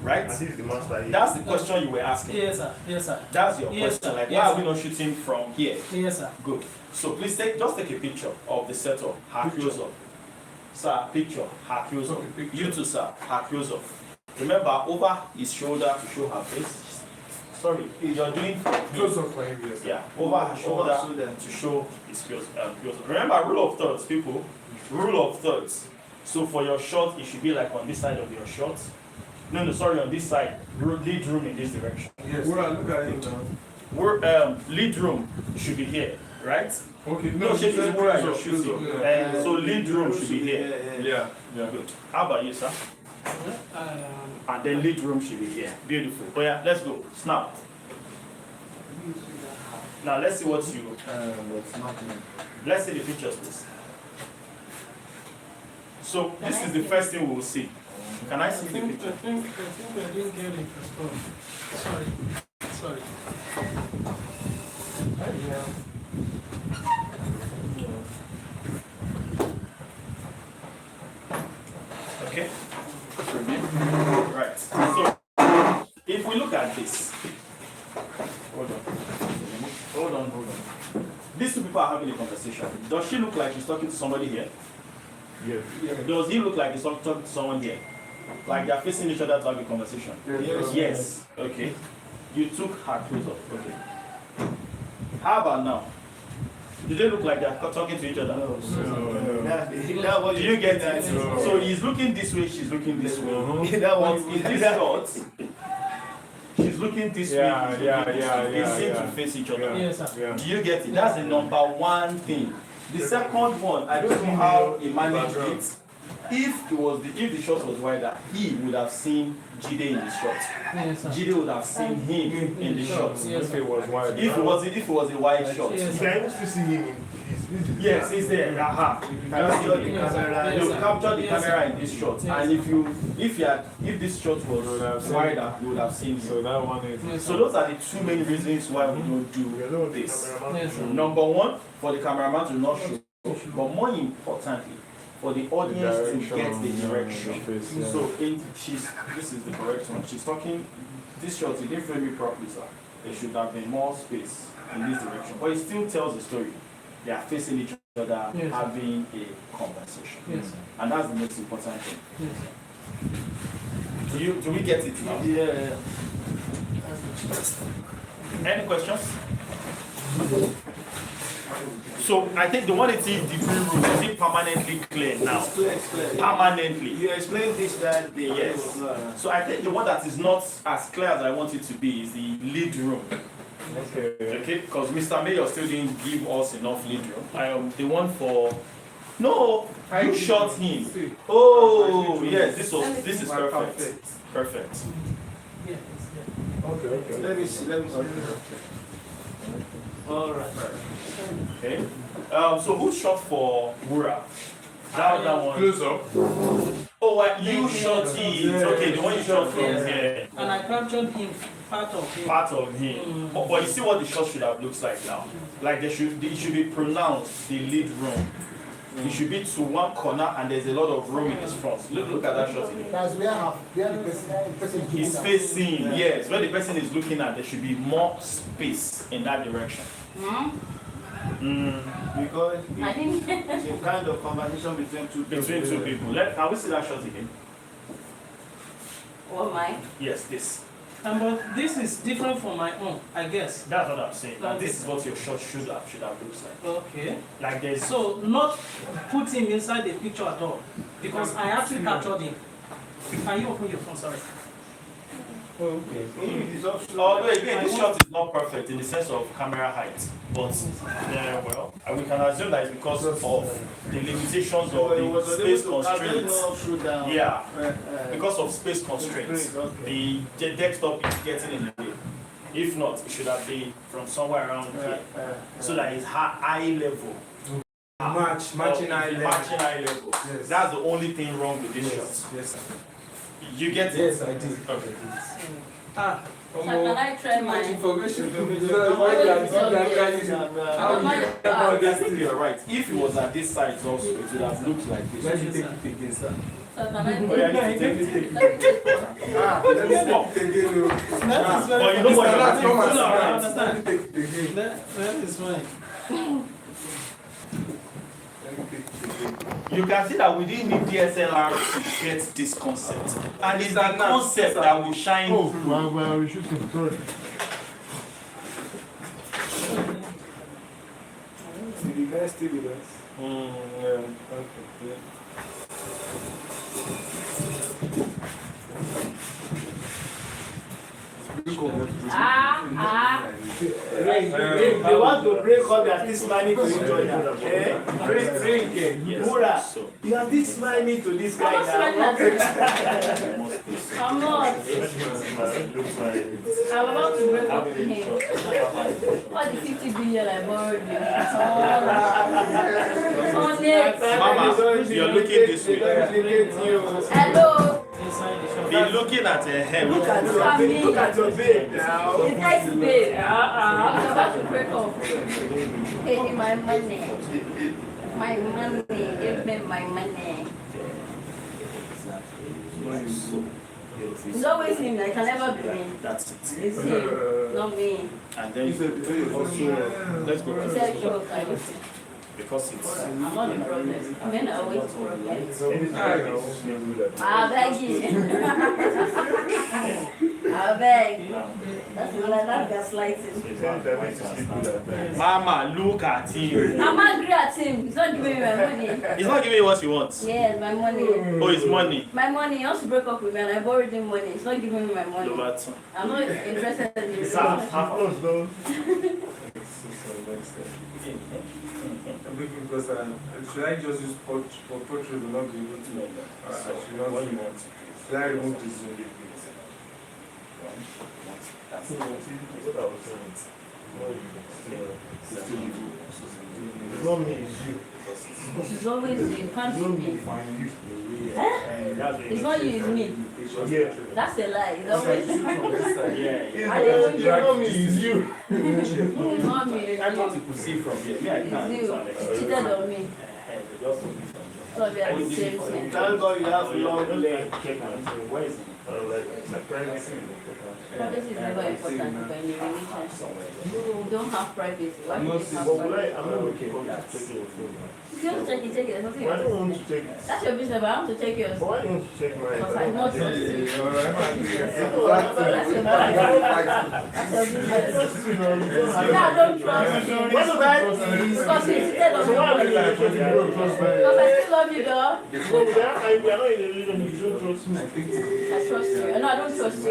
Right? And this is the master. That's the question you were asking. Yes, sir. Yes, sir. That's your Yes, question. sir. Like, Yes, why are sir. we not shooting from here? Yes, sir. Good. So please just take a picture of the setup. Her close up. Sir, picture. Her close up. Okay, picture. You too, sir. Her close up. Remember, over his shoulder to show her face. Sorry, you're doing Close up for him, yes. yeah, over her shoulder to show his close up. Remember, rule of thirds, people. Rule of thirds. So for your shot, it should be like on this side of your shot. No, sorry, on this side. Lead room in this direction. Yes. Look at him now. Lead room should be here, right? Okay, No, she is said where close you're up, shooting. close up, yeah. So lead room should be here. Yeah. Good. How about you, sir? Um, And then lead room should be here. Beautiful. Oh yeah, let's go. Snap. Now let's see what you. Let's see the pictures, please. So this is the first thing we will see. Can I see the picture? I think I didn't get it. Oh, sorry. Okay. Right. So if we look at this, hold on. These two people are having a conversation. Does she look like she's talking to somebody here? Yes. Does he look like he's talking to someone here? Like they're facing each other to have a conversation? Yes. Okay. You took her close up. Okay. How about now? Do they look like they're talking to each other? No. Do you get it? No. So he's looking this way, she's looking this way. That But one in this shot, she's looking this way. Yeah, he's yeah, looking this yeah, way. yeah, They seem yeah. to face each other. Yes, sir. Yeah. Do you get it? That's the number one thing. The second one, I don't know how he managed it. If the shot was wider, he would have seen Jide in the shot. Yes, sir. Jide would have seen him in the shot. Yes, If sir. it was wide. If it was a wide shot. Yes, You can even still see him in this. Yes, he's there. Aha. You can capture the Yes, sir. camera. Yes, You sir. capture the Yes, camera sir. in this shot. Yes, And if this shot You would have was seen wider, you would have seen him. So that one is. Yes, So sir. those are the two main reasons why we don't You do know the this. cameraman. Yes, sir. Number one, for the cameraman to not show, but more importantly, for the audience to get the direction. So this is the correct one. She's talking, this shot, he didn't frame it properly, sir. There should have been more space in this direction. But it still tells the story. They are facing each other, Yes. having a conversation. Yes, sir. And that's the most important thing. Yes, Do we get it now? Yeah. Any questions? So I think the 180 degree rule is it permanently clear now? It's clear. Permanently. You explained this that day. Yes. So I think the one that is not as clear as I want it to be is the lead room. Okay. Okay, because Mr. Mayor still didn't give us enough lead room. I am the one for. No, you shot him. Oh yes, this is perfect. Perfect. yes. Okay. Let me see. All right. Okay. So who shot for Wura? That one. Close up. Oh, you shot it. Okay, the one you shot from Yes. here. And I captured him part of him. Part of him. But you see what the shot should have looks like now. Like it should be pronounced the lead room. It should be to one corner and there's a lot of room in his front. Look at that shot again. That's where the person He's facing, yes, where the person is looking at, there should be more space in that direction. Because it's a kind of conversation between two people. Can we see that shot again? What mine? Yes, this. But this is different from my own, I guess. That's what I'm saying. And this is what your shot should have looks like. Okay. Like there's So not put him inside the picture at all, because I actually captured him. Can you open your phone? Sorry. Okay. although again this shot is not perfect in the sense of camera height, but well, we can assume that it's because of the limitations of the space constraints. Yeah, because of space constraints, the desktop is getting in the way. If not, it should have been from somewhere around here, so that it's eye level. Matching eye level. Yes. That's the only thing wrong with this shot. Yes, sir. You get it? Yes, I did. Okay. So can I try mine? Information. You're right. If it was at this size also, it would have looked like this. Let me take it again, sir. So can I Oh, yeah, you can take it. That is very But you know what? I Come on, understand. take it again. That is fine. You can see that we didn't need DSLR to get this concept. And it's the concept that will shine through. Well, we should sorry. Still with us. Yeah. Okay. They want to break up their this money to each other. Mura, you are this money to this guy now. I'm not. I'm about to break up with him. What the 50 billion I borrowed you? Oh, next. Mama, you're looking this way. Hello. Be looking at her hair. Look at your babe now. It's nice, babe. I'm about to break up. Hey, my money. My money. Give me my money. It's always him. I can never be me. That's it. It's him, not me. And then let's go. He said joke. I was. Because it's I'm not the problem. Men are always broken. I beg you. I beg. That's gaslighting. Mama, look at him. I'm angry at him. He's not giving me my money. He's not giving you what he wants. Yes, my money. Oh, it's money. My money. He wants to break up with me and I borrowed him money. He's not giving me my money. Lovato. I'm not interested in this. Because should I just use portrait will not be able to know that? Should not What you want? should I remove this zoom? Not me, it's you. It's always you. Can't be me. It's not you, it's me. Yeah. That's a lie. It's always you. Yeah. I don't It's not me, it's you. It's not me. It's That's what you. you could see from here. Me, I It's can't. you. You cheated on me. So we are the same thing. Thank God you have long leg. Where is it? Privacy is never important in a relationship. You don't have privacy. Why do you have But will privacy? I'm not looking for that. Take your phone. If you want to check it, check it. There's nothing Why don't you else. want to take it? That's your business, but I want to check yours. But why don't you check mine? Because I know trust you. That's your business. I don't trust you. Because you cheated on me. Because I still love you, though. We are not in a relationship. You don't trust me. I trust you. No, I don't trust you.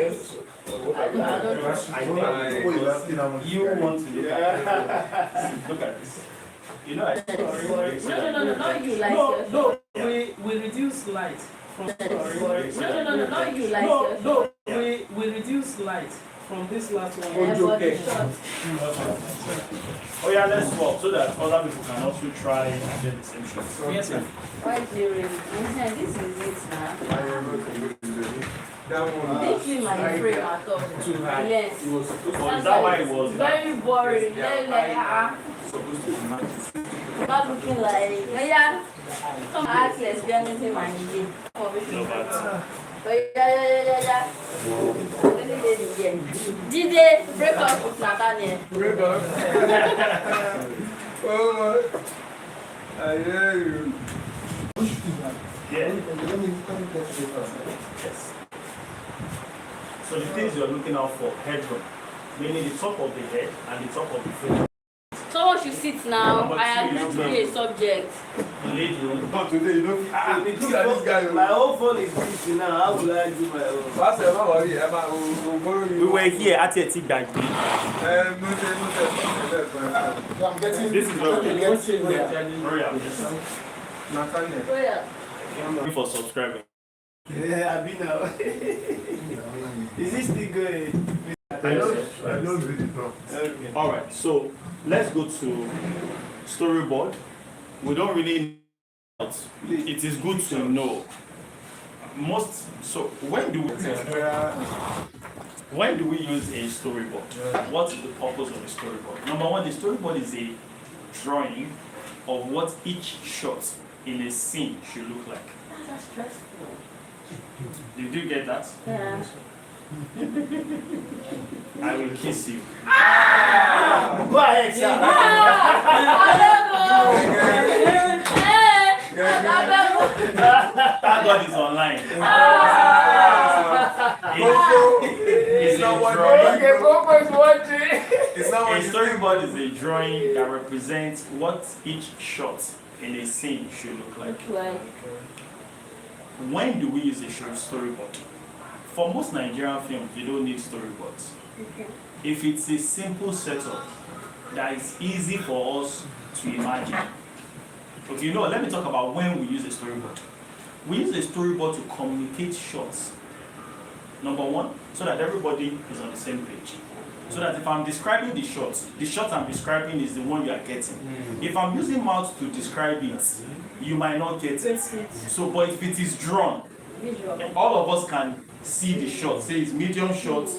I don't trust you. You want to look at this. Look at this. You know, I No, not you like No, yours. no, we reduce light from No, not you like no, yours. no, we reduce light from this last one. Yeah, but the shot. Oh yeah, let's swap so that other people can also try and get the same shot. Yes, sir. Why do you really? This is it now. That one This is my frame at all. Too high. Yes. It was supposed to Oh, is that why it was that? Very boring. supposed to match. Not looking like. Yeah. Some ask lesbianism and gay. No, but Yeah. Did they break up with Nathaniel? break up. Oh my. I hear you. yeah. Let me get this first. Yes. So the things you're looking out for, headroom, meaning the top of the head and the top of the foot. Someone should sit now. I am going to be a subject. Lead room. But today, you know, look at this guy. My whole phone is busy now. How will I do my own? Pastor, don't worry, Emma, we'll borrow you. We were here at a tea bag. So I'm getting This is what very you get where? Hurry up. Nathaniel. Prayer. Thank you for subscribing. Yeah, I've been now. Is this still going? I don't read it now. Okay. All right, so let's go to storyboard. We don't really know. It is good to know. When do we use a storyboard? What is the purpose of a storyboard? Number one, the storyboard is a drawing of what each shot in a scene should look like. That's stressful. Did you get that? Yeah. I will kiss you. Go ahead, sir. Thank God is online. It's not what It's not A what storyboard is a drawing that represents what each shot in a scene should look like. When do we use a storyboard? For most Nigerian films, you don't need storyboards. If it's a simple setup that is easy for us to imagine. Okay, you know, let me talk about when we use a storyboard. We use a storyboard to communicate shots. Number one, so that everybody is on the same page. So that if I'm describing the shot I'm describing is the one you are getting. If I'm using mouth to describe it, you might not get it. So, but if it is drawn, all of us can see the shot. Say it's medium shot,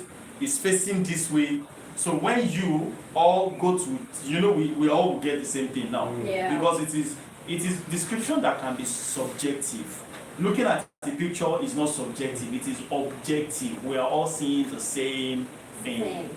it's facing this way. So when you all go to, you know, we all get the same thing now. Yeah. Because it is description that can be subjective. Looking at the picture is not subjective, it is objective. We are all seeing the same thing.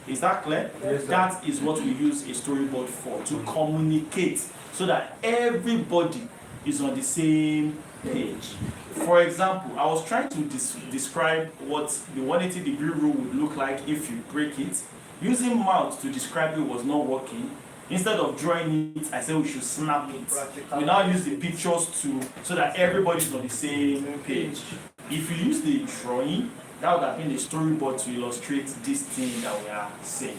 Is that clear? Yes, That is what we use a storyboard for, to communicate so that everybody is on the same page. For example, I was trying to describe what the 180-degree rule would look like if you break it. Using mouth to describe it was not working. Instead of drawing it, I said we should snap it. We now use the pictures so that everybody's on the same page. If you use the drawing, that would have been the storyboard to illustrate this thing that we are saying.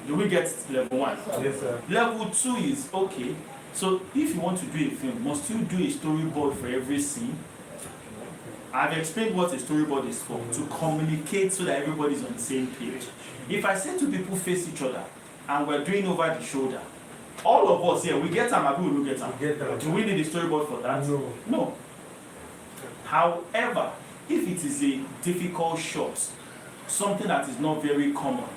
Do we get level 1? Yes, sir. Level 2 is, okay, so if you want to do a film, must you do a storyboard for every scene? I've explained what a storyboard is for, to communicate so that everybody's on the same page. If I say two people face each other, and we're doing over the shoulder, all of us here, we get them, and we will get them. Do we need a storyboard for that? No. No. However, if it is a difficult shot, something that is not very common,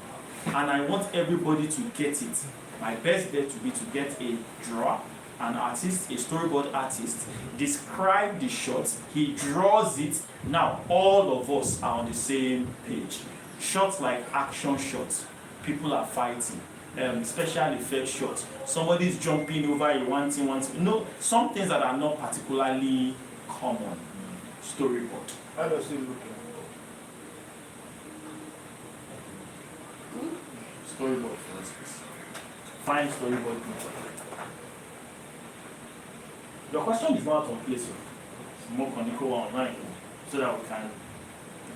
and I want everybody to get it, my best bet would be to get a drawer, an artist, a storyboard artist, describe the shot, he draws it, now all of us are on the same page. Shots like action shots, people are fighting, special effect shots, somebody's jumping over a one thing. No, some things that are not particularly common. Storyboard. How does it look? Storyboard, for instance. Find storyboard. The question is not on place. It's more conical online so that we can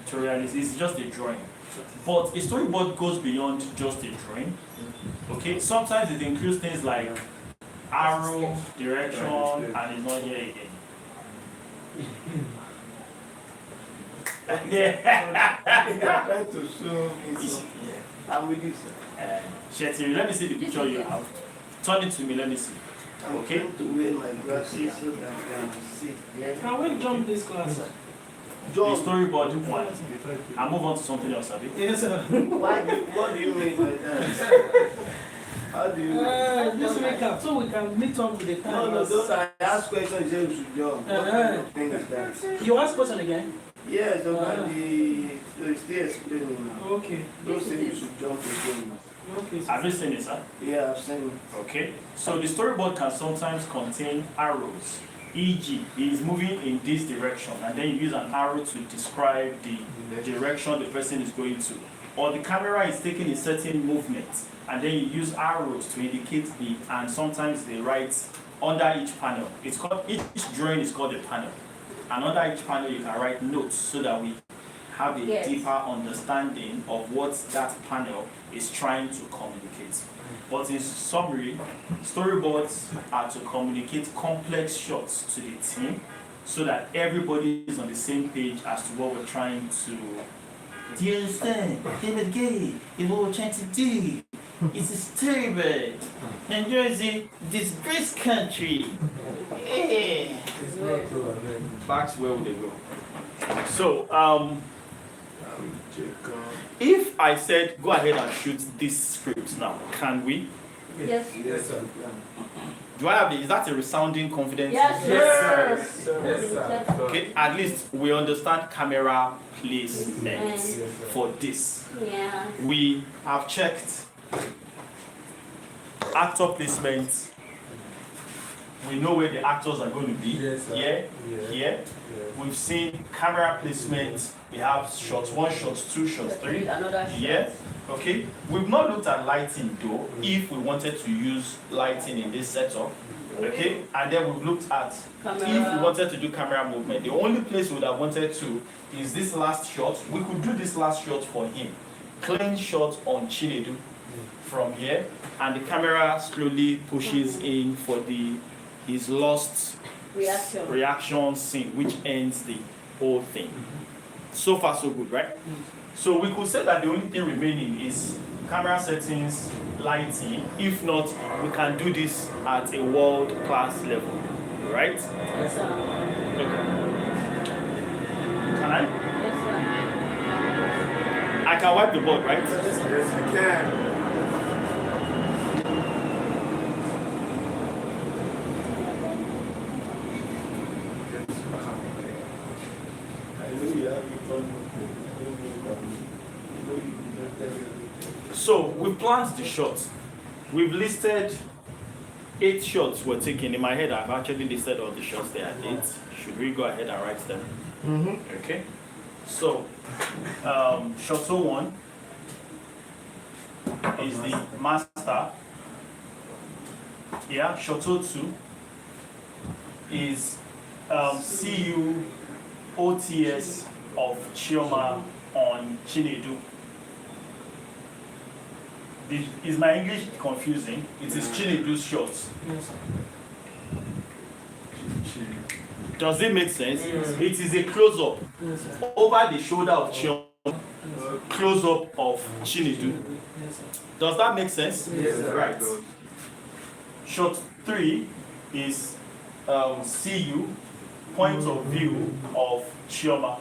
tutorialize. It's just a drawing. But a storyboard goes beyond just a drawing. Okay, sometimes it includes things like arrow, direction, and it's not here again. Trying to show me something. I'm with you, sir. Shetiri, let me see the picture you have. Turn it to me, let me see. Okay. To wear my glasses so that I can see. Can we jump this class? the storyboard one and move on to something else, Abi? Yes, sir. What do you mean by that? How do you Just recap so we can meet up with the time. No, those I ask questions, you should jump. What kind of thing is that? You ask question again? Yes, about the still explaining now. Okay. Those things you should jump again. Okay. Have you seen it, sir? Yeah, I've seen it. Okay. So the storyboard can sometimes contain arrows. E.g., he is moving in this direction, and then you use an arrow to describe the direction the person is going to. Or the camera is taking a certain movement, and then you use arrows to indicate the, and sometimes they write under each panel. It's called, each drawing is called a panel. And under each panel you can write notes so that we have a deeper understanding of what that panel is trying to communicate. But in summary, storyboards are to communicate complex shots to the team so that everybody is on the same page as to what we're trying to. Do you understand? David Gay is what we're trying to do. It's a storyboard. Nigeria is a disgraced country. Yeah. Back to where would they go? So, if I said go ahead and shoot this script now, can we? Yes. Yes, sir. Do I have the, is that a resounding confidence? Yes, Yes, sir. Yes, sir. Okay, at least we understand camera placement for this. Yeah. We have checked actor placement. We know where the actors are going to be. Yes, sir. Here, Yeah. here. We've seen camera placement. We have shots 1, shots 2, shots 3. Another shot. Yeah. Okay. We've not looked at lighting though, if we wanted to use lighting in this setup. Okay. And then we've looked at if we wanted to do camera movement. The only place we would have wanted to is this last shot. We could do this last shot for him. Clean shot on Chinedu from here, and the camera slowly pushes in for his lost reaction scene, which ends the whole thing. So far, so good, right? So we could say that the only thing remaining is camera settings, lighting. If not, we can do this at a world-class level, right? Yes, sir. Okay. Can I? Yes, sir. I can wipe the board, right? Yes, you can. So we planned the shots. We've listed 8 shots we're taking. In my head, I've actually listed all the shots there are 8. Should we go ahead and write them? Okay. So, shot 01 is the master. Yeah, shot 02 is CU OTS of Chioma on Chinedu. Is my English confusing? It is Chinedu's shots. Does it make sense? It is a close-up over the shoulder of Chioma, close-up of Chinedu. Does that make sense? Yes, sir. Right. Shot 3 is CU, point of view of Chioma,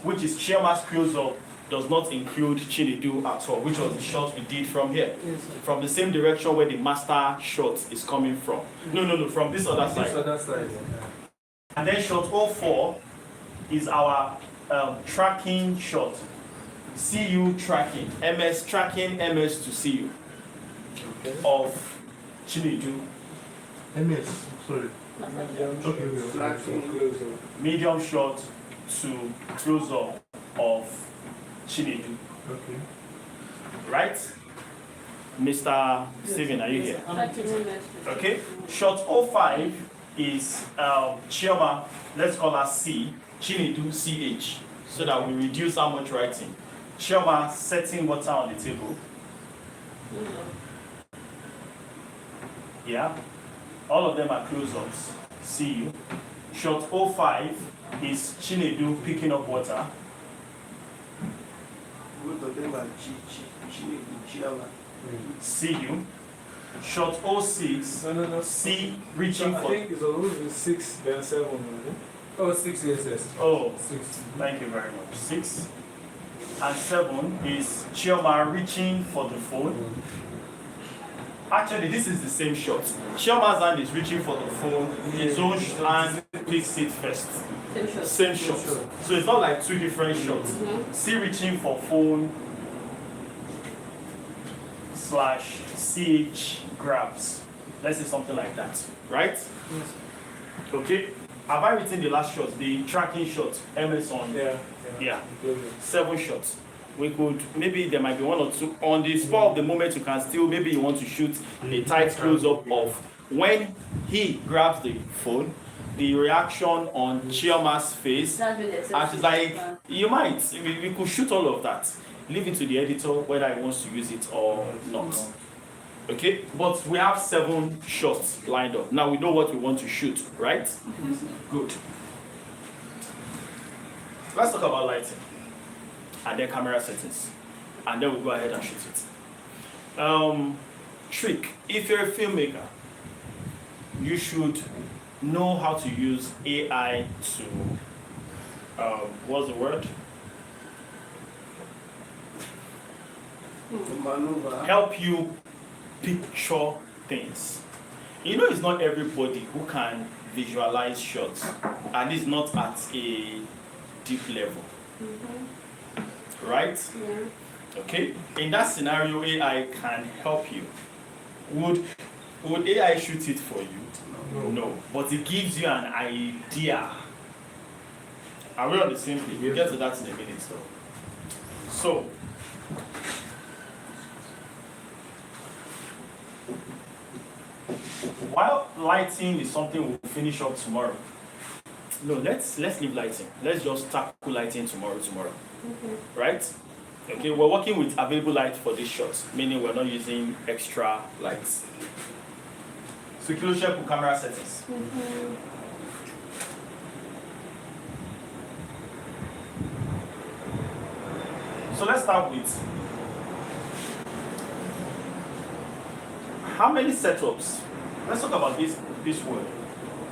which is Chioma's close-up, does not include Chinedu at all, which was the shot we did from here. From the same direction where the master shot is coming from. No, from this other side. This other side. And then shot 04 is our tracking shot. CU tracking, MS tracking, MS to CU of Chinedu. MS, sorry. Medium shot to close up of Chinedu. Okay. Right? Mr. Steven, are you here? Okay. Shot 05 is Chioma, let's call her C, Chinedu CH, so that we reduce how much writing. Chioma setting water on the table. Yeah. All of them are close-ups. See you. Shot 05 is Chinedu picking up water. Both of them are Chiama. See you. Shot 06, No. C reaching I for. think it's always 6, then 7. Oh, 6 yes. Oh, 6. thank you very much. 6. And 7 is Chioma reaching for the phone. Actually, this is the same shot. Chioma's hand is reaching for the phone. His own hand picks it first. Same shot. So it's not like 2 different shots. C reaching for phone / CH grabs. Let's say something like that. Right? Okay. Have I written the last shot? The tracking shot. MS on. Yeah. 7 shots. We could, maybe there might be 1 or 2 on the spur of the moment. You can still, maybe you want to shoot a tight close-up of when he grabs the phone, the reaction on Chioma's face, and she's like, you might, we could shoot all of that. Leave it to the editor whether he wants to use it or not. Okay, but we have 7 shots lined up. Now we know what we want to shoot, right? Good. Let's talk about lighting. And then camera settings, and then we'll go ahead and shoot it. Trick: if you're a filmmaker, you should know how to use AI to what's the word? Help you picture things. You know, it's not everybody who can visualize shots, and it's not at a deep level. Right? Yeah. Okay. In that scenario, AI can help you. Would AI shoot it for you? No. But it gives you an idea. Are we on the same page? We'll get to that in a minute, though. So, while lighting is something we'll finish up tomorrow. No, let's leave lighting. Let's just tackle lighting tomorrow. Right? Okay, we're working with available light for this shot, meaning we're not using extra lights. So close check with camera settings. So let's start with how many setups? Let's talk about this word.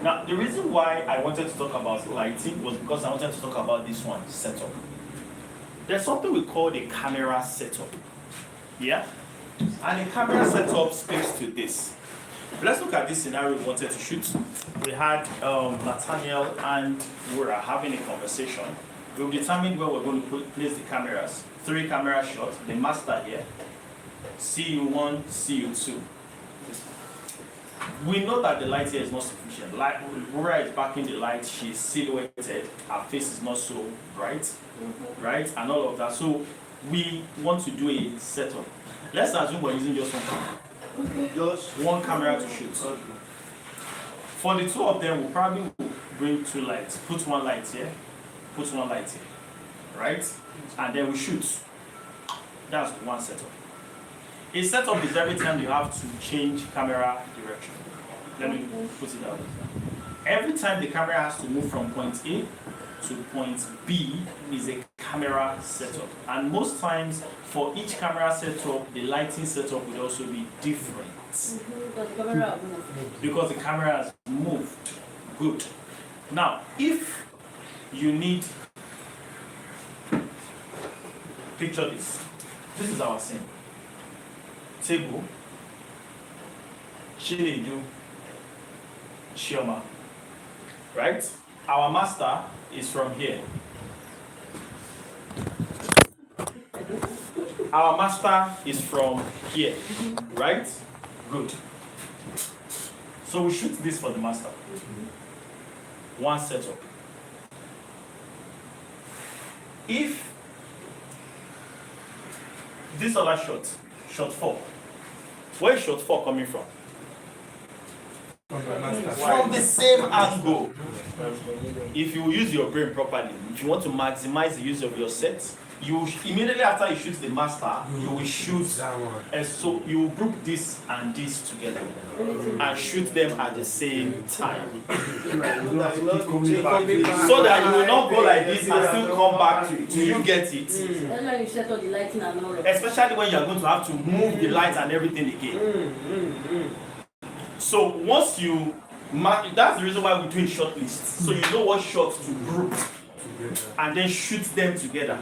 Now, the reason why I wanted to talk about lighting was because I wanted to talk about this one, setup. There's something we call the camera setup. Yeah? And the camera setup speaks to this. Let's look at this scenario we wanted to shoot. We had Nathaniel and Wura having a conversation. We've determined where we're going to place the cameras. 3 camera shots, the master here, CU1, CU2. We know that the light here is not sufficient. Like Wura is backing the light, she's silhouetted, her face is not so bright, right? And all of that. So we want to do a setup. Let's assume we're using just one camera. Just one camera to shoot. For the 2 of them, we'll probably bring 2 lights. Put 1 light here, put 1 light here, right? And then we shoot. That's one setup. A setup is every time you have to change camera direction. Let me put it out. Every time the camera has to move from point A to point B is a camera setup. And most times, for each camera setup, the lighting setup will also be different. Because the camera has moved. Good. Now, if you need, picture this. This is our scene. Table, Chinedu, Chioma, right? Our master is from here. Our master is from here, right? Good. So we shoot this for the master. One setup. If this other shot 4, where is shot 4 coming from? From the same angle. If you use your brain properly, if you want to maximize the use of your set, you immediately after you shoot the master, you will shoot, and so you will group this and this together and shoot them at the same time, so that you will not go like this and still come back to you get it. That's why you set up the lighting and all of Especially when you are going to have to move the light and everything again. So once you That's the reason why we do a shot list. So you know what shots to group and then shoot them together.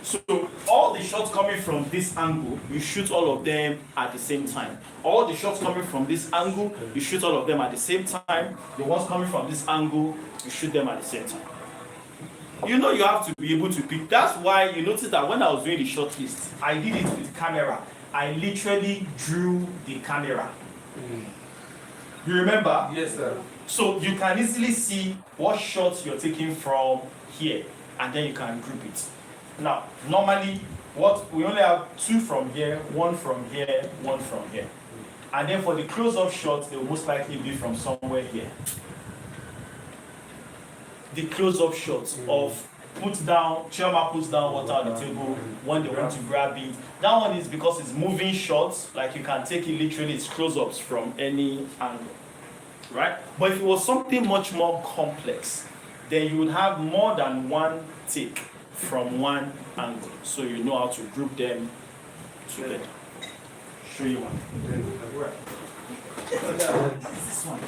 So all the shots coming from this angle, you shoot all of them at the same time. All the shots coming from this angle, you shoot all of them at the same time. The ones coming from this angle, you shoot them at the same time. You know you have to be able to pick. That's why you notice that when I was doing the shot list, I did it with camera. I literally drew the camera. You remember? Yes, sir. So you can easily see what shots you're taking from here, and then you can group it. Now, normally, we only have 2 from here, 1 from here, 1 from here. And then for the close-up shots, they will most likely be from somewhere here. The close-up shots of Chioma puts down water on the table when they want to grab it. That one is because it's moving shots, like you can take it literally, it's close-ups from any angle, right? But if it was something much more complex, then you would have more than one take from one angle, so you know how to group them together. Show you one. This one.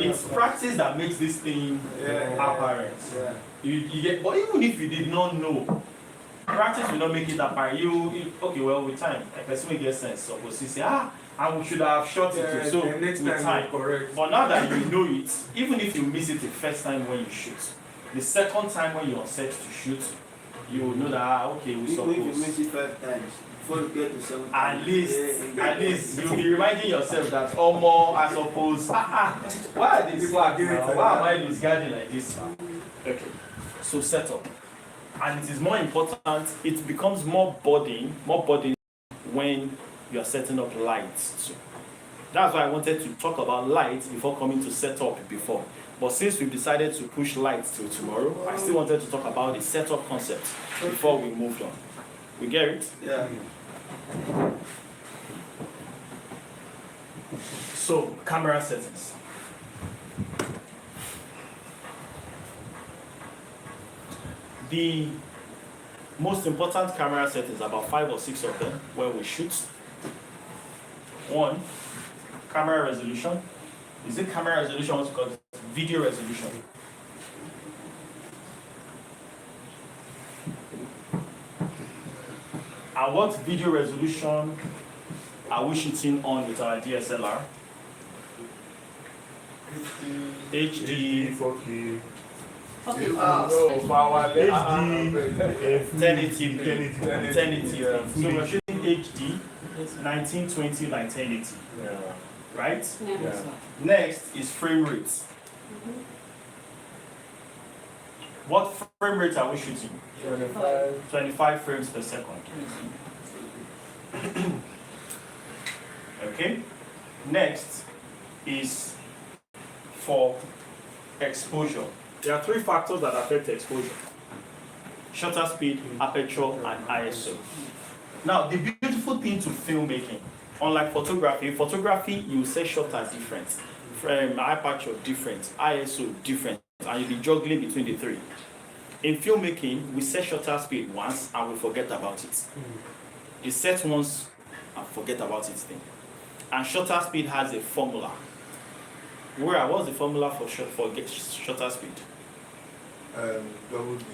It's practice that makes this thing apparent. You get, but even if you did not know, practice will not make it apparent. Okay, well, with time, a person will get sense. Suppose you say, and we should have shot it. So next with time, correct. but now that you know it, even if you miss it the first time when you shoot, the second time when you're set to shoot, you will know that okay, we Even suppose. if you miss it 5 times, before you get to 7 At times. least you'll be reminding yourself that more, I suppose. Why are these flags now? Why am I discarding like this? Okay, so set up, and it is more important. It becomes more burden when you are setting up lights. So that's why I wanted to talk about lights before coming to setup before. But since we've decided to push lights till tomorrow, I still wanted to talk about the setup concept before we moved on. We get it? Yeah. So, camera settings. The most important camera settings, about 5 or 6 of them, when we shoot. 1, camera resolution. Is it camera resolution? What's it called? Video resolution. And what video resolution are we shooting on with our DSLR? HD, 4K. Okay. HD, 1080p, 1080p. So we're shooting HD, 1920 by 1080, right? Yeah. Next is frame rate. What frame rate are we shooting? 25 frames per second. Okay. Next is for exposure. There are 3 factors that affect exposure: shutter speed, aperture, and ISO. Now, the beautiful thing to filmmaking, unlike photography, you set shutters different, aperture different, ISO different, and you'll be juggling between the 3. In filmmaking, we set shutter speed once and we forget about it. You set once and forget about it thing. And shutter speed has a formula. What's the formula for shutter speed?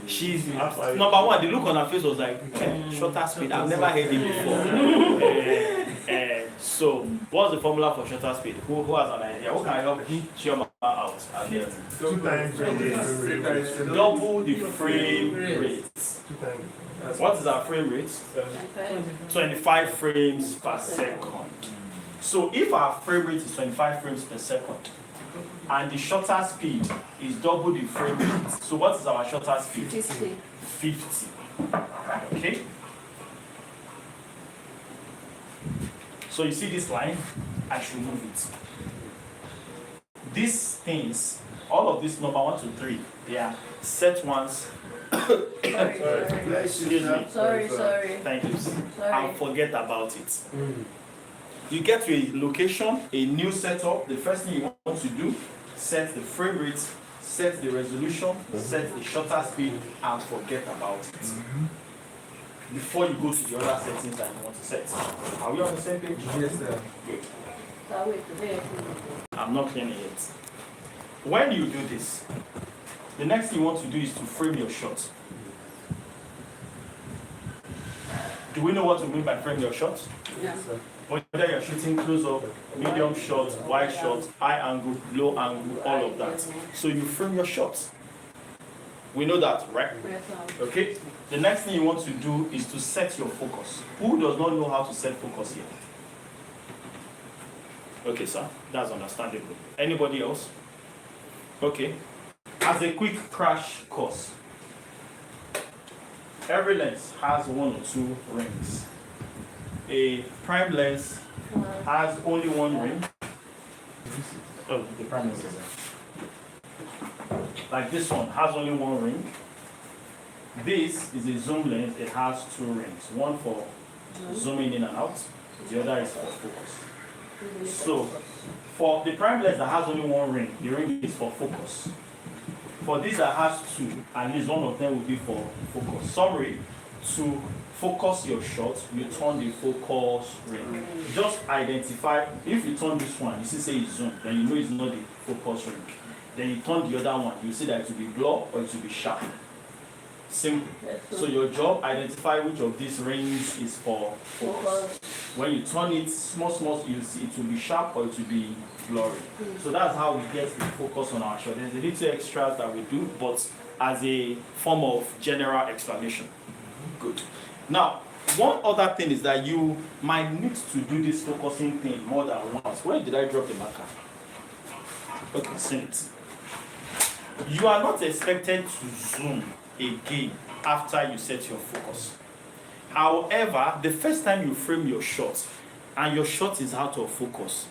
She's number 1. The look on her face was like, shutter speed. I've never heard it before. So, what's the formula for shutter speed? Who has an idea? Who can help Chioma out? 2 times Double the frame rate. What is our frame rate? 25 frames per second. So if our frame rate is 25 frames per second and the shutter speed is double the frame rate, so what is our shutter speed? 50. Okay? So you see this line? I should move it. These things, all of this number 1 to 3, they are set once. Excuse me. Sorry. Thank you. Sorry. And forget about it. You get to a location, a new setup. The first thing you want to do, set the frame rate, set the resolution, set the shutter speed, and forget about it. before you go to the other settings that you want to set. Are we on the same page? Yes, sir. Good. So wait, today. I'm not cleaning it. When you do this, the next thing you want to do is to frame your shot. Do we know what we mean by frame your shot? Yeah. Whether you're shooting close up, medium shot, wide shot, high angle, low angle, all of that. So you frame your shots. We know that, right? Okay? The next thing you want to do is to set your focus. Who does not know how to set focus here? Okay, sir. That's understandable. Anybody else? Okay. As a quick crash course, every lens has 1 or 2 rings. A prime lens has only 1 ring. Oh, the prime lens is there. Like this one has only 1 ring. This is a zoom lens. It has 2 rings. One for zooming in and out. The other is for focus. So, for the prime lens that has only 1 ring, the ring is for focus. For this that has 2, at least one of them will be for focus. Summary: to focus your shot, you turn the focus ring. Just identify, if you turn this one, you see say it's zoom, then you know it's not the focus ring. Then you turn the other one, you see that it will be blur or it will be sharp. Simple. So your job, identify which of these rings is for focus. When you turn it small, you see it will be sharp or it will be blurry. So that's how we get the focus on our shot. There's a little extras that we do, but as a form of general explanation. Good. Now, one other thing is that you might need to do this focusing thing more than once. Where did I drop the marker? Okay, see it. You are not expected to zoom again after you set your focus. However, the first time you frame your shot and your shot is out of focus,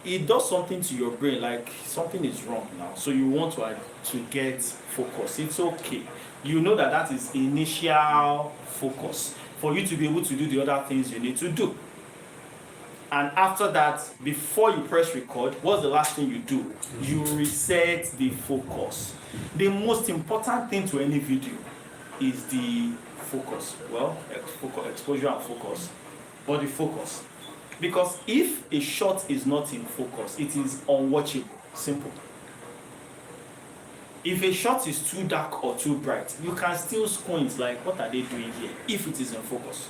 it does something to your brain, like something is wrong now. So you want to get focus. It's okay. You know that is initial focus for you to be able to do the other things you need to do. And after that, before you press record, what's the last thing you do? You reset the focus. The most important thing to any video is the focus. Well, exposure and focus, but the focus. Because if a shot is not in focus, it is unwatchable. Simple. If a shot is too dark or too bright, you can still squint like, what are they doing here? If it is in focus.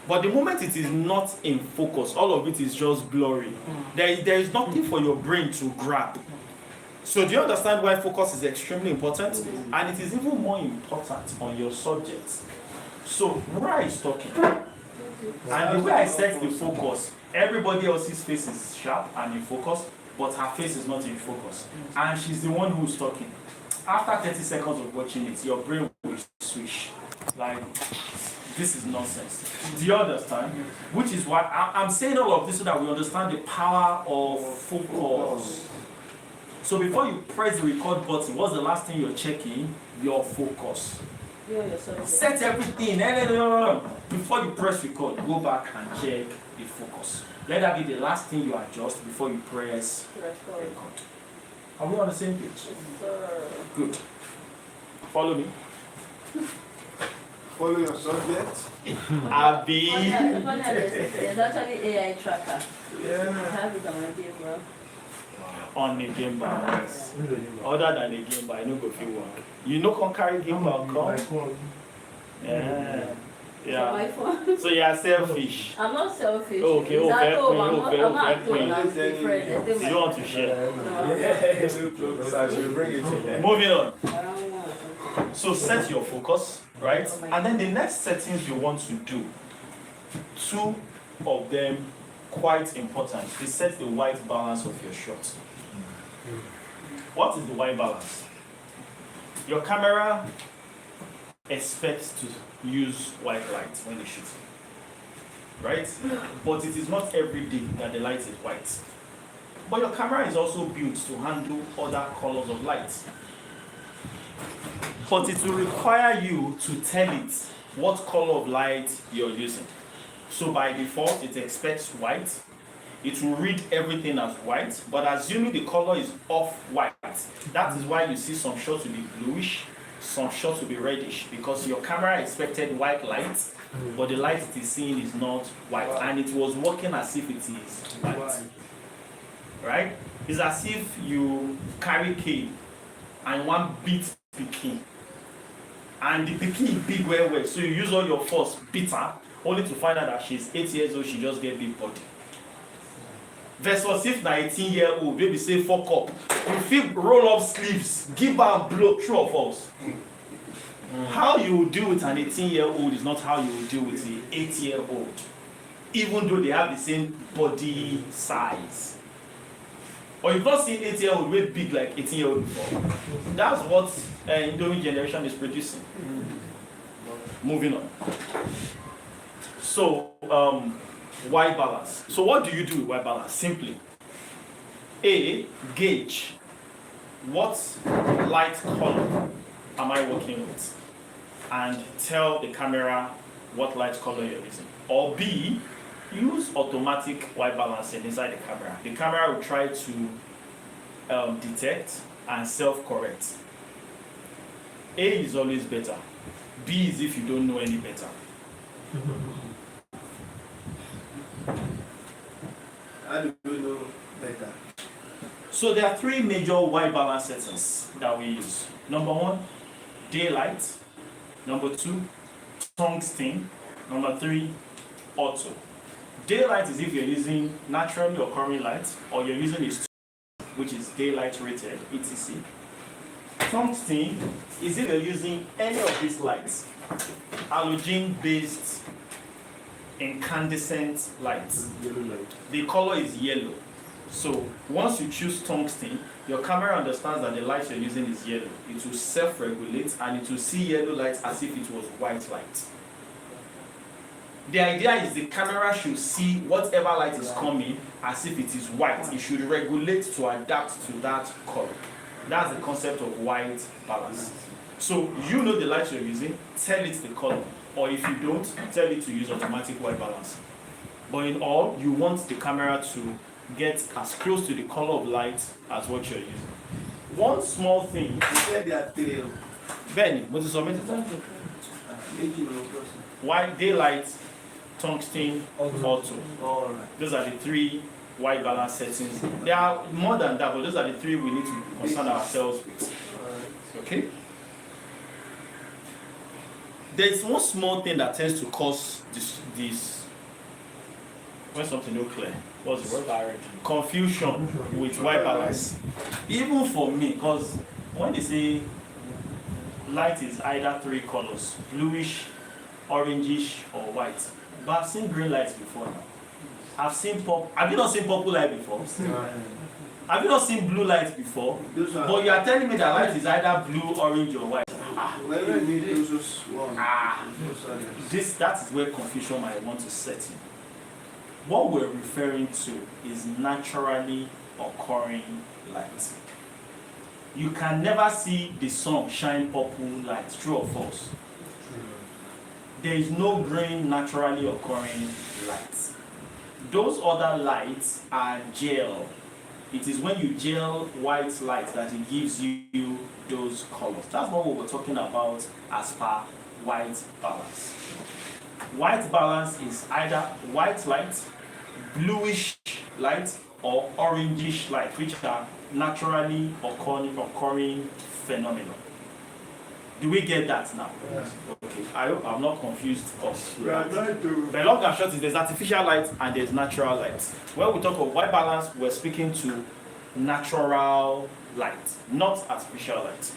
But the moment it is not in focus, all of it is just blurry. There is nothing for your brain to grab. So do you understand why focus is extremely important? And it is even more important on your subject. So Nora is talking. And the way I set the focus, everybody else's face is sharp and in focus, but her face is not in focus. And she's the one who's talking. After 30 seconds of watching it, your brain will switch. Like, this is nonsense. Do you understand? Which is why I'm saying all of this so that we understand the power of focus. So before you press the record button, what's the last thing you're checking? Your focus. Set everything. Before you press record, go back and check the focus. Let that be the last thing you adjust before you press record. Are we on the same page? Good. Follow me. Follow your subject. Abi. There's actually AI tracker. Yeah. I have it on my game, bro. On the game bar. Other than the game bar, I know go feel work. You know can carry game bar come? Yeah. Yeah. My phone. So you are selfish. I'm not selfish. Okay, It's okay, at home. okay, I'm not okay, doing I'm different. You don't want to share. So I should bring it to them. Moving on. I don't want. So set your focus, right? And then the next settings you want to do, 2 of them quite important. Is set the white balance of your shot. What is the white balance? Your camera expects to use white light when they shoot, right? But it is not every day that the light is white. But your camera is also built to handle other colors of light. But it will require you to tell it what color of light you're using. So by default, it expects white. It will read everything as white, but assuming the color is off white, that is why you see some shots will be bluish, some shots will be reddish because your camera expected white light, but the light it is seeing is not white, and it was working as if it is white. Right? It's as if you carry cane and one beat pikin, and the pikin big well, so you use all your force beat her, only to find out that she's 8 years old, she just get big body. Versus if na 18-year-old, baby say fuck up, you feel roll up sleeves, give her blow, true or false? How you will deal with an 18-year-old is not how you will deal with an 8-year-old, even though they have the same body size. Or you've not seen 8-year-old weight big like 18-year-old before. That's what Indomie generation is producing. Moving on. So, white balance. So what do you do with white balance? Simply, A, gauge what light color am I working with, and tell the camera what light color you're using. Or B, use automatic white balancing inside the camera. The camera will try to detect and self-correct. A is always better. B is if you don't know any better. How do you know better? So there are 3 major white balance settings that we use. Number 1, daylight. Number 2, tungsten. Number 3, auto. Daylight is if you're using naturally occurring light, or you're using a which is daylight rated, etc. Tungsten is if you're using any of these lights, halogen based incandescent lights. The color is yellow. So once you choose tungsten, your camera understands that the light you're using is yellow. It will self-regulate and it will see yellow light as if it was white light. The idea is the camera should see whatever light is coming as if it is white. It should regulate to adapt to that color. That's the concept of white balance. So you know the light you're using, tell it the color. Or if you don't, tell it to use automatic white balance. But in all, you want the camera to get as close to the color of light as what you're using. One small thing. You said there are 3. Benny, what is submitted? White, daylight, tungsten, auto. Alright. Those are the 3 white balance settings. There are more than that, but those are the 3 we need to concern ourselves with. Okay? There's one small thing that tends to cause this when something not clear. What's the word? Confusion with white balance. Even for me, because when they say light is either 3 colors, bluish, orangish, or white. But I've seen green lights before now. I've seen purple. Have you not seen purple light before? Have you not seen blue lights before? But you are telling me that light is either blue, orange, or white. That is where confusion might want to set in. What we're referring to is naturally occurring light. You can never see the sun shine purple light, true or false? There is no green naturally occurring light. Those other lights are gel. It is when you gel white light that it gives you those colors. That's not what we're talking about as per white balance. White balance is either white light, bluish light, or orangish light, which are naturally occurring phenomena. Do we get that now? Yes. Okay, I hope I'm not confused us. We are going to. But long and short is there's artificial light and there's natural light. When we talk of white balance, we're speaking to natural light, not artificial light.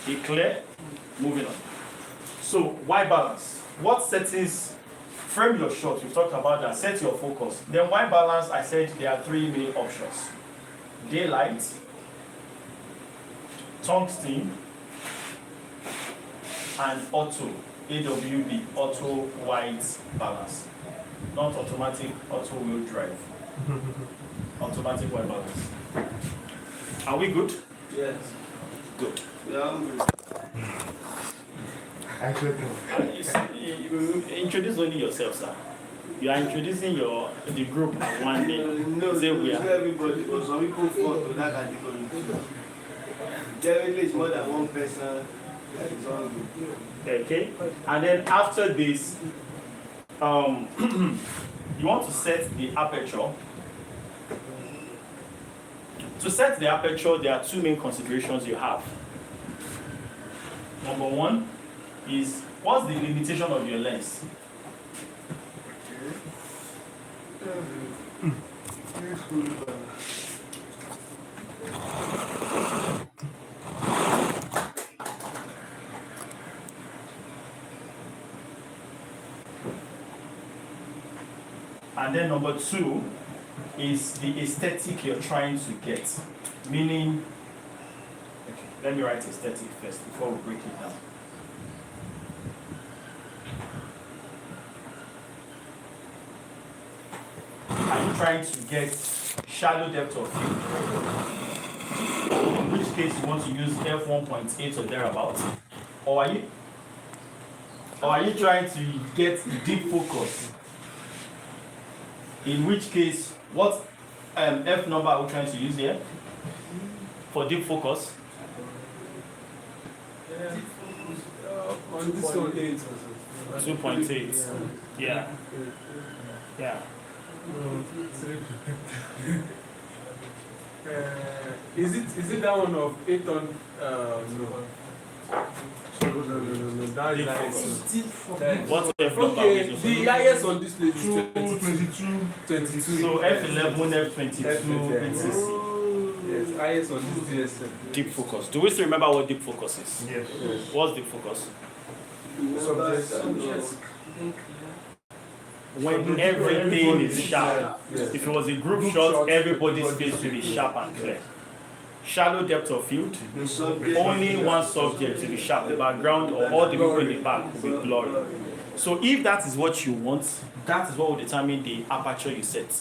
Be clear? Moving on. So, white balance. What settings? Frame your shot. We've talked about that. Set your focus. Then white balance, I said there are 3 main options. Daylight, tungsten, and auto, AWB, auto white balance. Not automatic, auto wheel drive. Automatic white balance. Are we good? Yes. Good. We are hungry. I said no. You introduce only yourself, sir. You are introducing the group as one day. No, Say we are. everybody, but some people fall to that category. Generally, it's more than one person. That is all good. Okay, and then after this, you want to set the aperture. To set the aperture, there are two main considerations you have. Number one is, what's the limitation of your lens? And then number two is the aesthetic you're trying to get. Meaning, okay, let me write aesthetic first before we break it down. Are you trying to get shallow depth of field? In which case you want to use f1.8 or thereabouts? Or are you trying to get deep focus? In which case, what f number are we trying to use here for deep focus? On this one, 2.8. Yeah. Yeah. Is it that one of 8 on? No. No. That is like What's f number? okay. The highest on this page is 22. So f11, f22, etc. Yes, highest on this DSM. Deep focus. Do we still remember what deep focus is? Yes. What's deep focus? Subject. When everything is sharp. Yes. If it was a group shot, everybody's face will be sharp and clear. Shallow depth of field, only one subject will be sharp. The background or all the people in the back will be blurry. So if that is what you want, that is what will determine the aperture you set.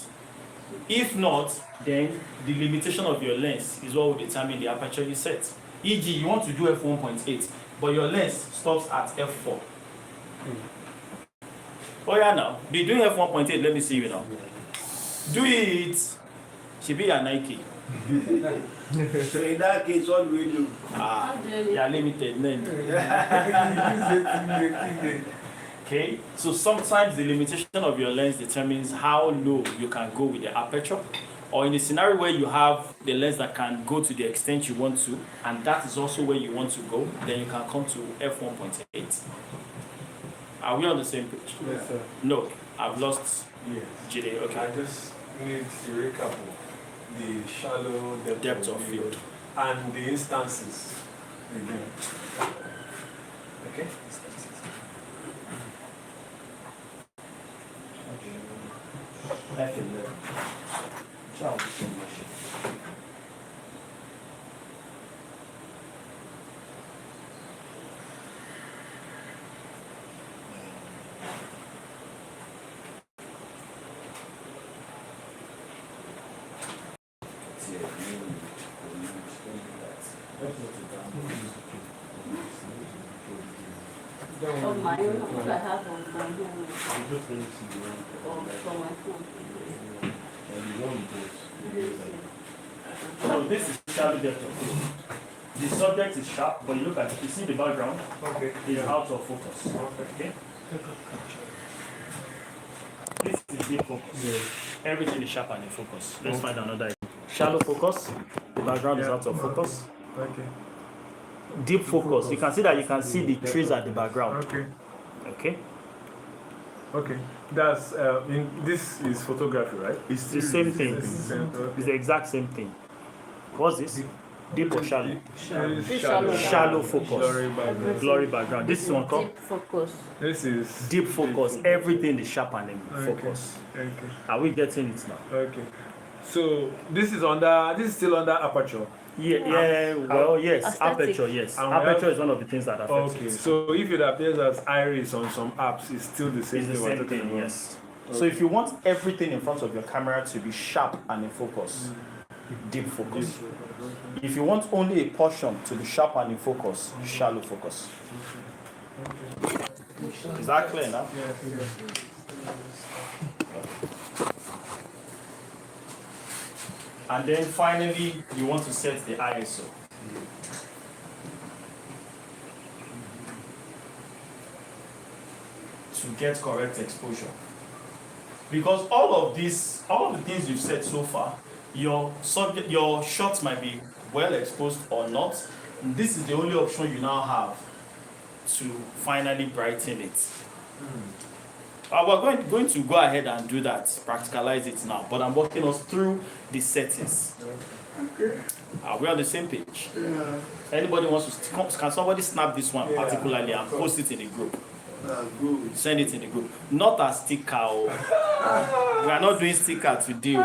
If not, then the limitation of your lens is what will determine the aperture you set. E.g., you want to do f1.8, but your lens stops at f4. Oh yeah, now be doing f1.8. Let me see you now. Do it. She be a Nike. So in that case, what do we do? Yeah, limited then. Okay, so sometimes the limitation of your lens determines how low you can go with the aperture, or in a scenario where you have the lens that can go to the extent you want to, and that is also where you want to go, then you can come to f1.8. Are we on the same page? Yes, sir. No, I've lost Yes. Jide. Okay. I just need to recap the shallow Depth of field. and the instances again. Okay? Of my own, what I have on my own, or from my phone. So this is shallow depth of field. The subject is sharp, but you look at it, you see the background Okay. is out of focus. Okay? This is deep focus. Everything is sharp and in focus. Let's find another example. Shallow focus, the background is out of focus. Okay. Deep focus, you can see that you can see the trees at the background. Okay. Okay? Okay. That's this is photography, right? It's the same thing. It's the exact same thing. What's this? Deep or shallow? Shallow focus. Blurry background. This is one called Deep focus. This is deep focus. Everything is sharp and in focus. Okay. Are we getting it now? Okay. So this is still under aperture. Yeah, well, yes, Aesthetic. aperture, yes. And we Aperture have- is one of the things that affects Okay. it. So if it appears as iris on some apps, it's still the same It's the thing we're same talking thing, about. yes. So if you want everything in front of your camera to be sharp and in focus, deep focus. If you want only a portion to be sharp and in focus, shallow focus. Is that clear now? And then finally, you want to set the ISO. get correct exposure. Because all of the things you've said so far, your shots might be well exposed or not. This is the only option you now have to finally brighten it. We're going to go ahead and do that, practicalize it now. But I'm walking us through the settings. Okay. Are we on the same page? Yeah. Anybody wants to, can somebody snap this one particularly and post it in the group? Good. Send it in the group. Not a sticker. Oh. We are not doing sticker today.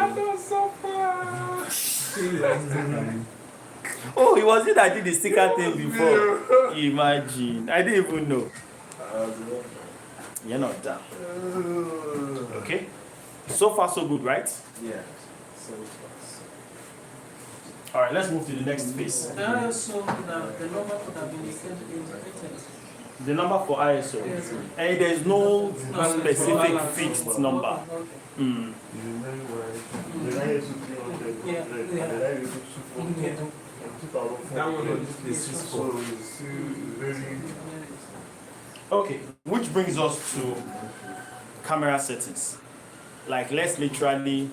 Oh, it was you that did the sticker thing before. Imagine. I didn't even know. You're not done. Okay? So far, so good, right? Yeah. Alright, let's move to the next phase. So the number could have been indicated. The number for ISO. Yes. And there's no specific fixed number. Mm. That one is this for. Okay, which brings us to camera settings. Like, let's literally.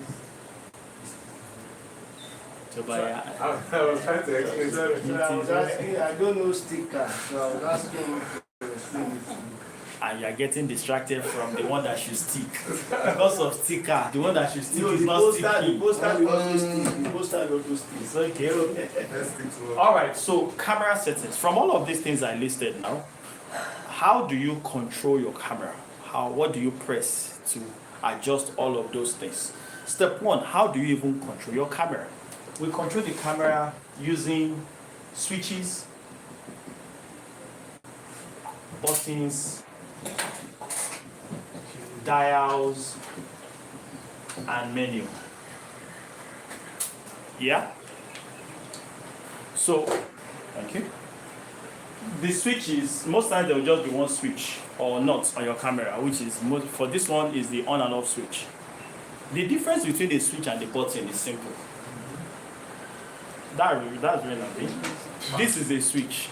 I was trying to explain that. I was asking, I don't know sticker, so I was asking him to explain it to me. And you're getting distracted from the one that should stick. Because of sticker, the one that should stick is not sticking. The poster also stick. The poster also stick. It's okay. Alright, so camera settings. From all of these things I listed now, how do you control your camera? What do you press to adjust all of those things? Step one, how do you even control your camera? We control the camera using switches, buttons, dials, and menu. Yeah? So, thank you. The switches, most times there will just be one switch or not on your camera, which is, for this one, is the on and off switch. The difference between the switch and the button is simple. That's really nothing. This is a switch.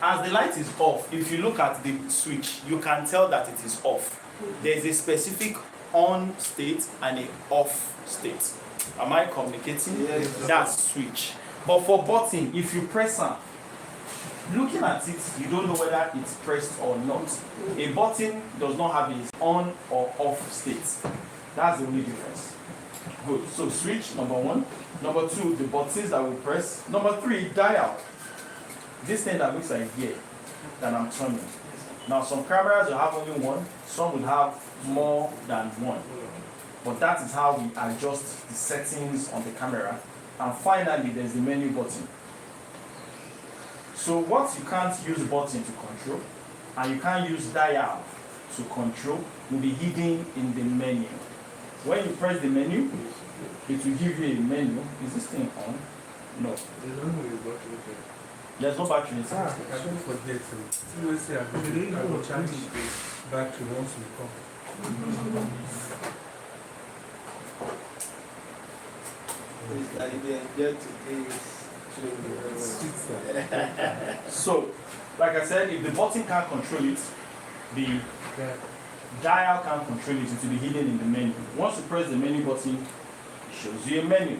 As the light is off, if you look at the switch, you can tell that it is off. There is a specific on state and a off state. Am I communicating? Yes. That's switch. But for button, if you press it, looking at it, you don't know whether it's pressed or not. A button does not have its on or off state. That's the only difference. Good. So switch, number one. Number two, the buttons that we press. Number three, dial. This thing that looks like here that I'm turning. Now some cameras will have only one, some will have more than one. But that is how we adjust the settings on the camera. And finally, there's the menu button. So what you can't use button to control, and you can't use dial to control, will be hidden in the menu. When you press the menu, it will give you a menu. Is this thing on? No. There's no battery inside. I don't forget to. You will say I will charge battery once we come. It's like they get to So, like I said, if the button can't control it, the dial can't control it, it will be hidden in the menu. Once you press the menu button, it shows you a menu.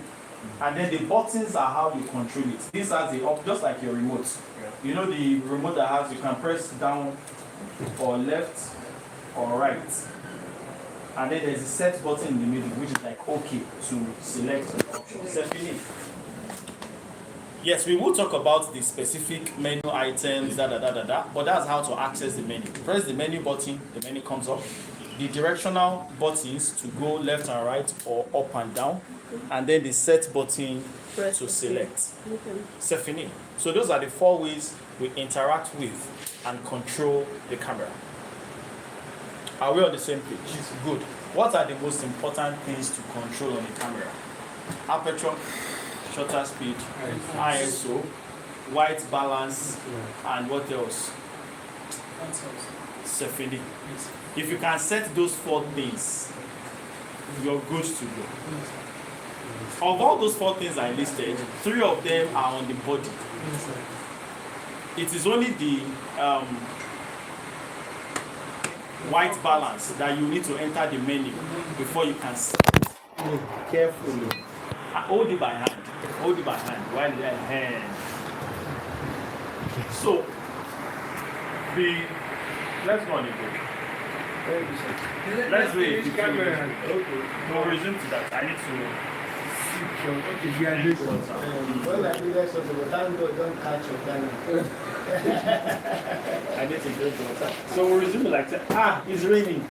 And then the buttons are how you control it. This has the up, just like your remote. You know the remote that has, you can press down or left or right. And then there's a set button in the middle, which is like OK to select the option. Stephanie. Yes, we will talk about the specific menu items, but that's how to access the menu. Press the menu button, the menu comes up. The directional buttons to go left and right or up and down, and then the set button to select. Stephanie. So those are the 4 ways we interact with and control the camera. Are we on the same page? Good. What are the most important things to control on the camera? Aperture, shutter speed, ISO, white balance, and what else? Stephanie. If you can set those 4 things, you're good to go. Of all those 4 things I listed, 3 of them are on the body. It is only the white balance that you need to enter the menu before you can see. Carefully. Hold it by hand. Hold it by hand. While the hand. So, let's go on the book. Let's wait. Camera. Okay. No, resume to that. I need to. Okay, you are this one. Well, I do that, so the thank God don't catch your gun. I need to drink water. So we'll resume like that. It's raining.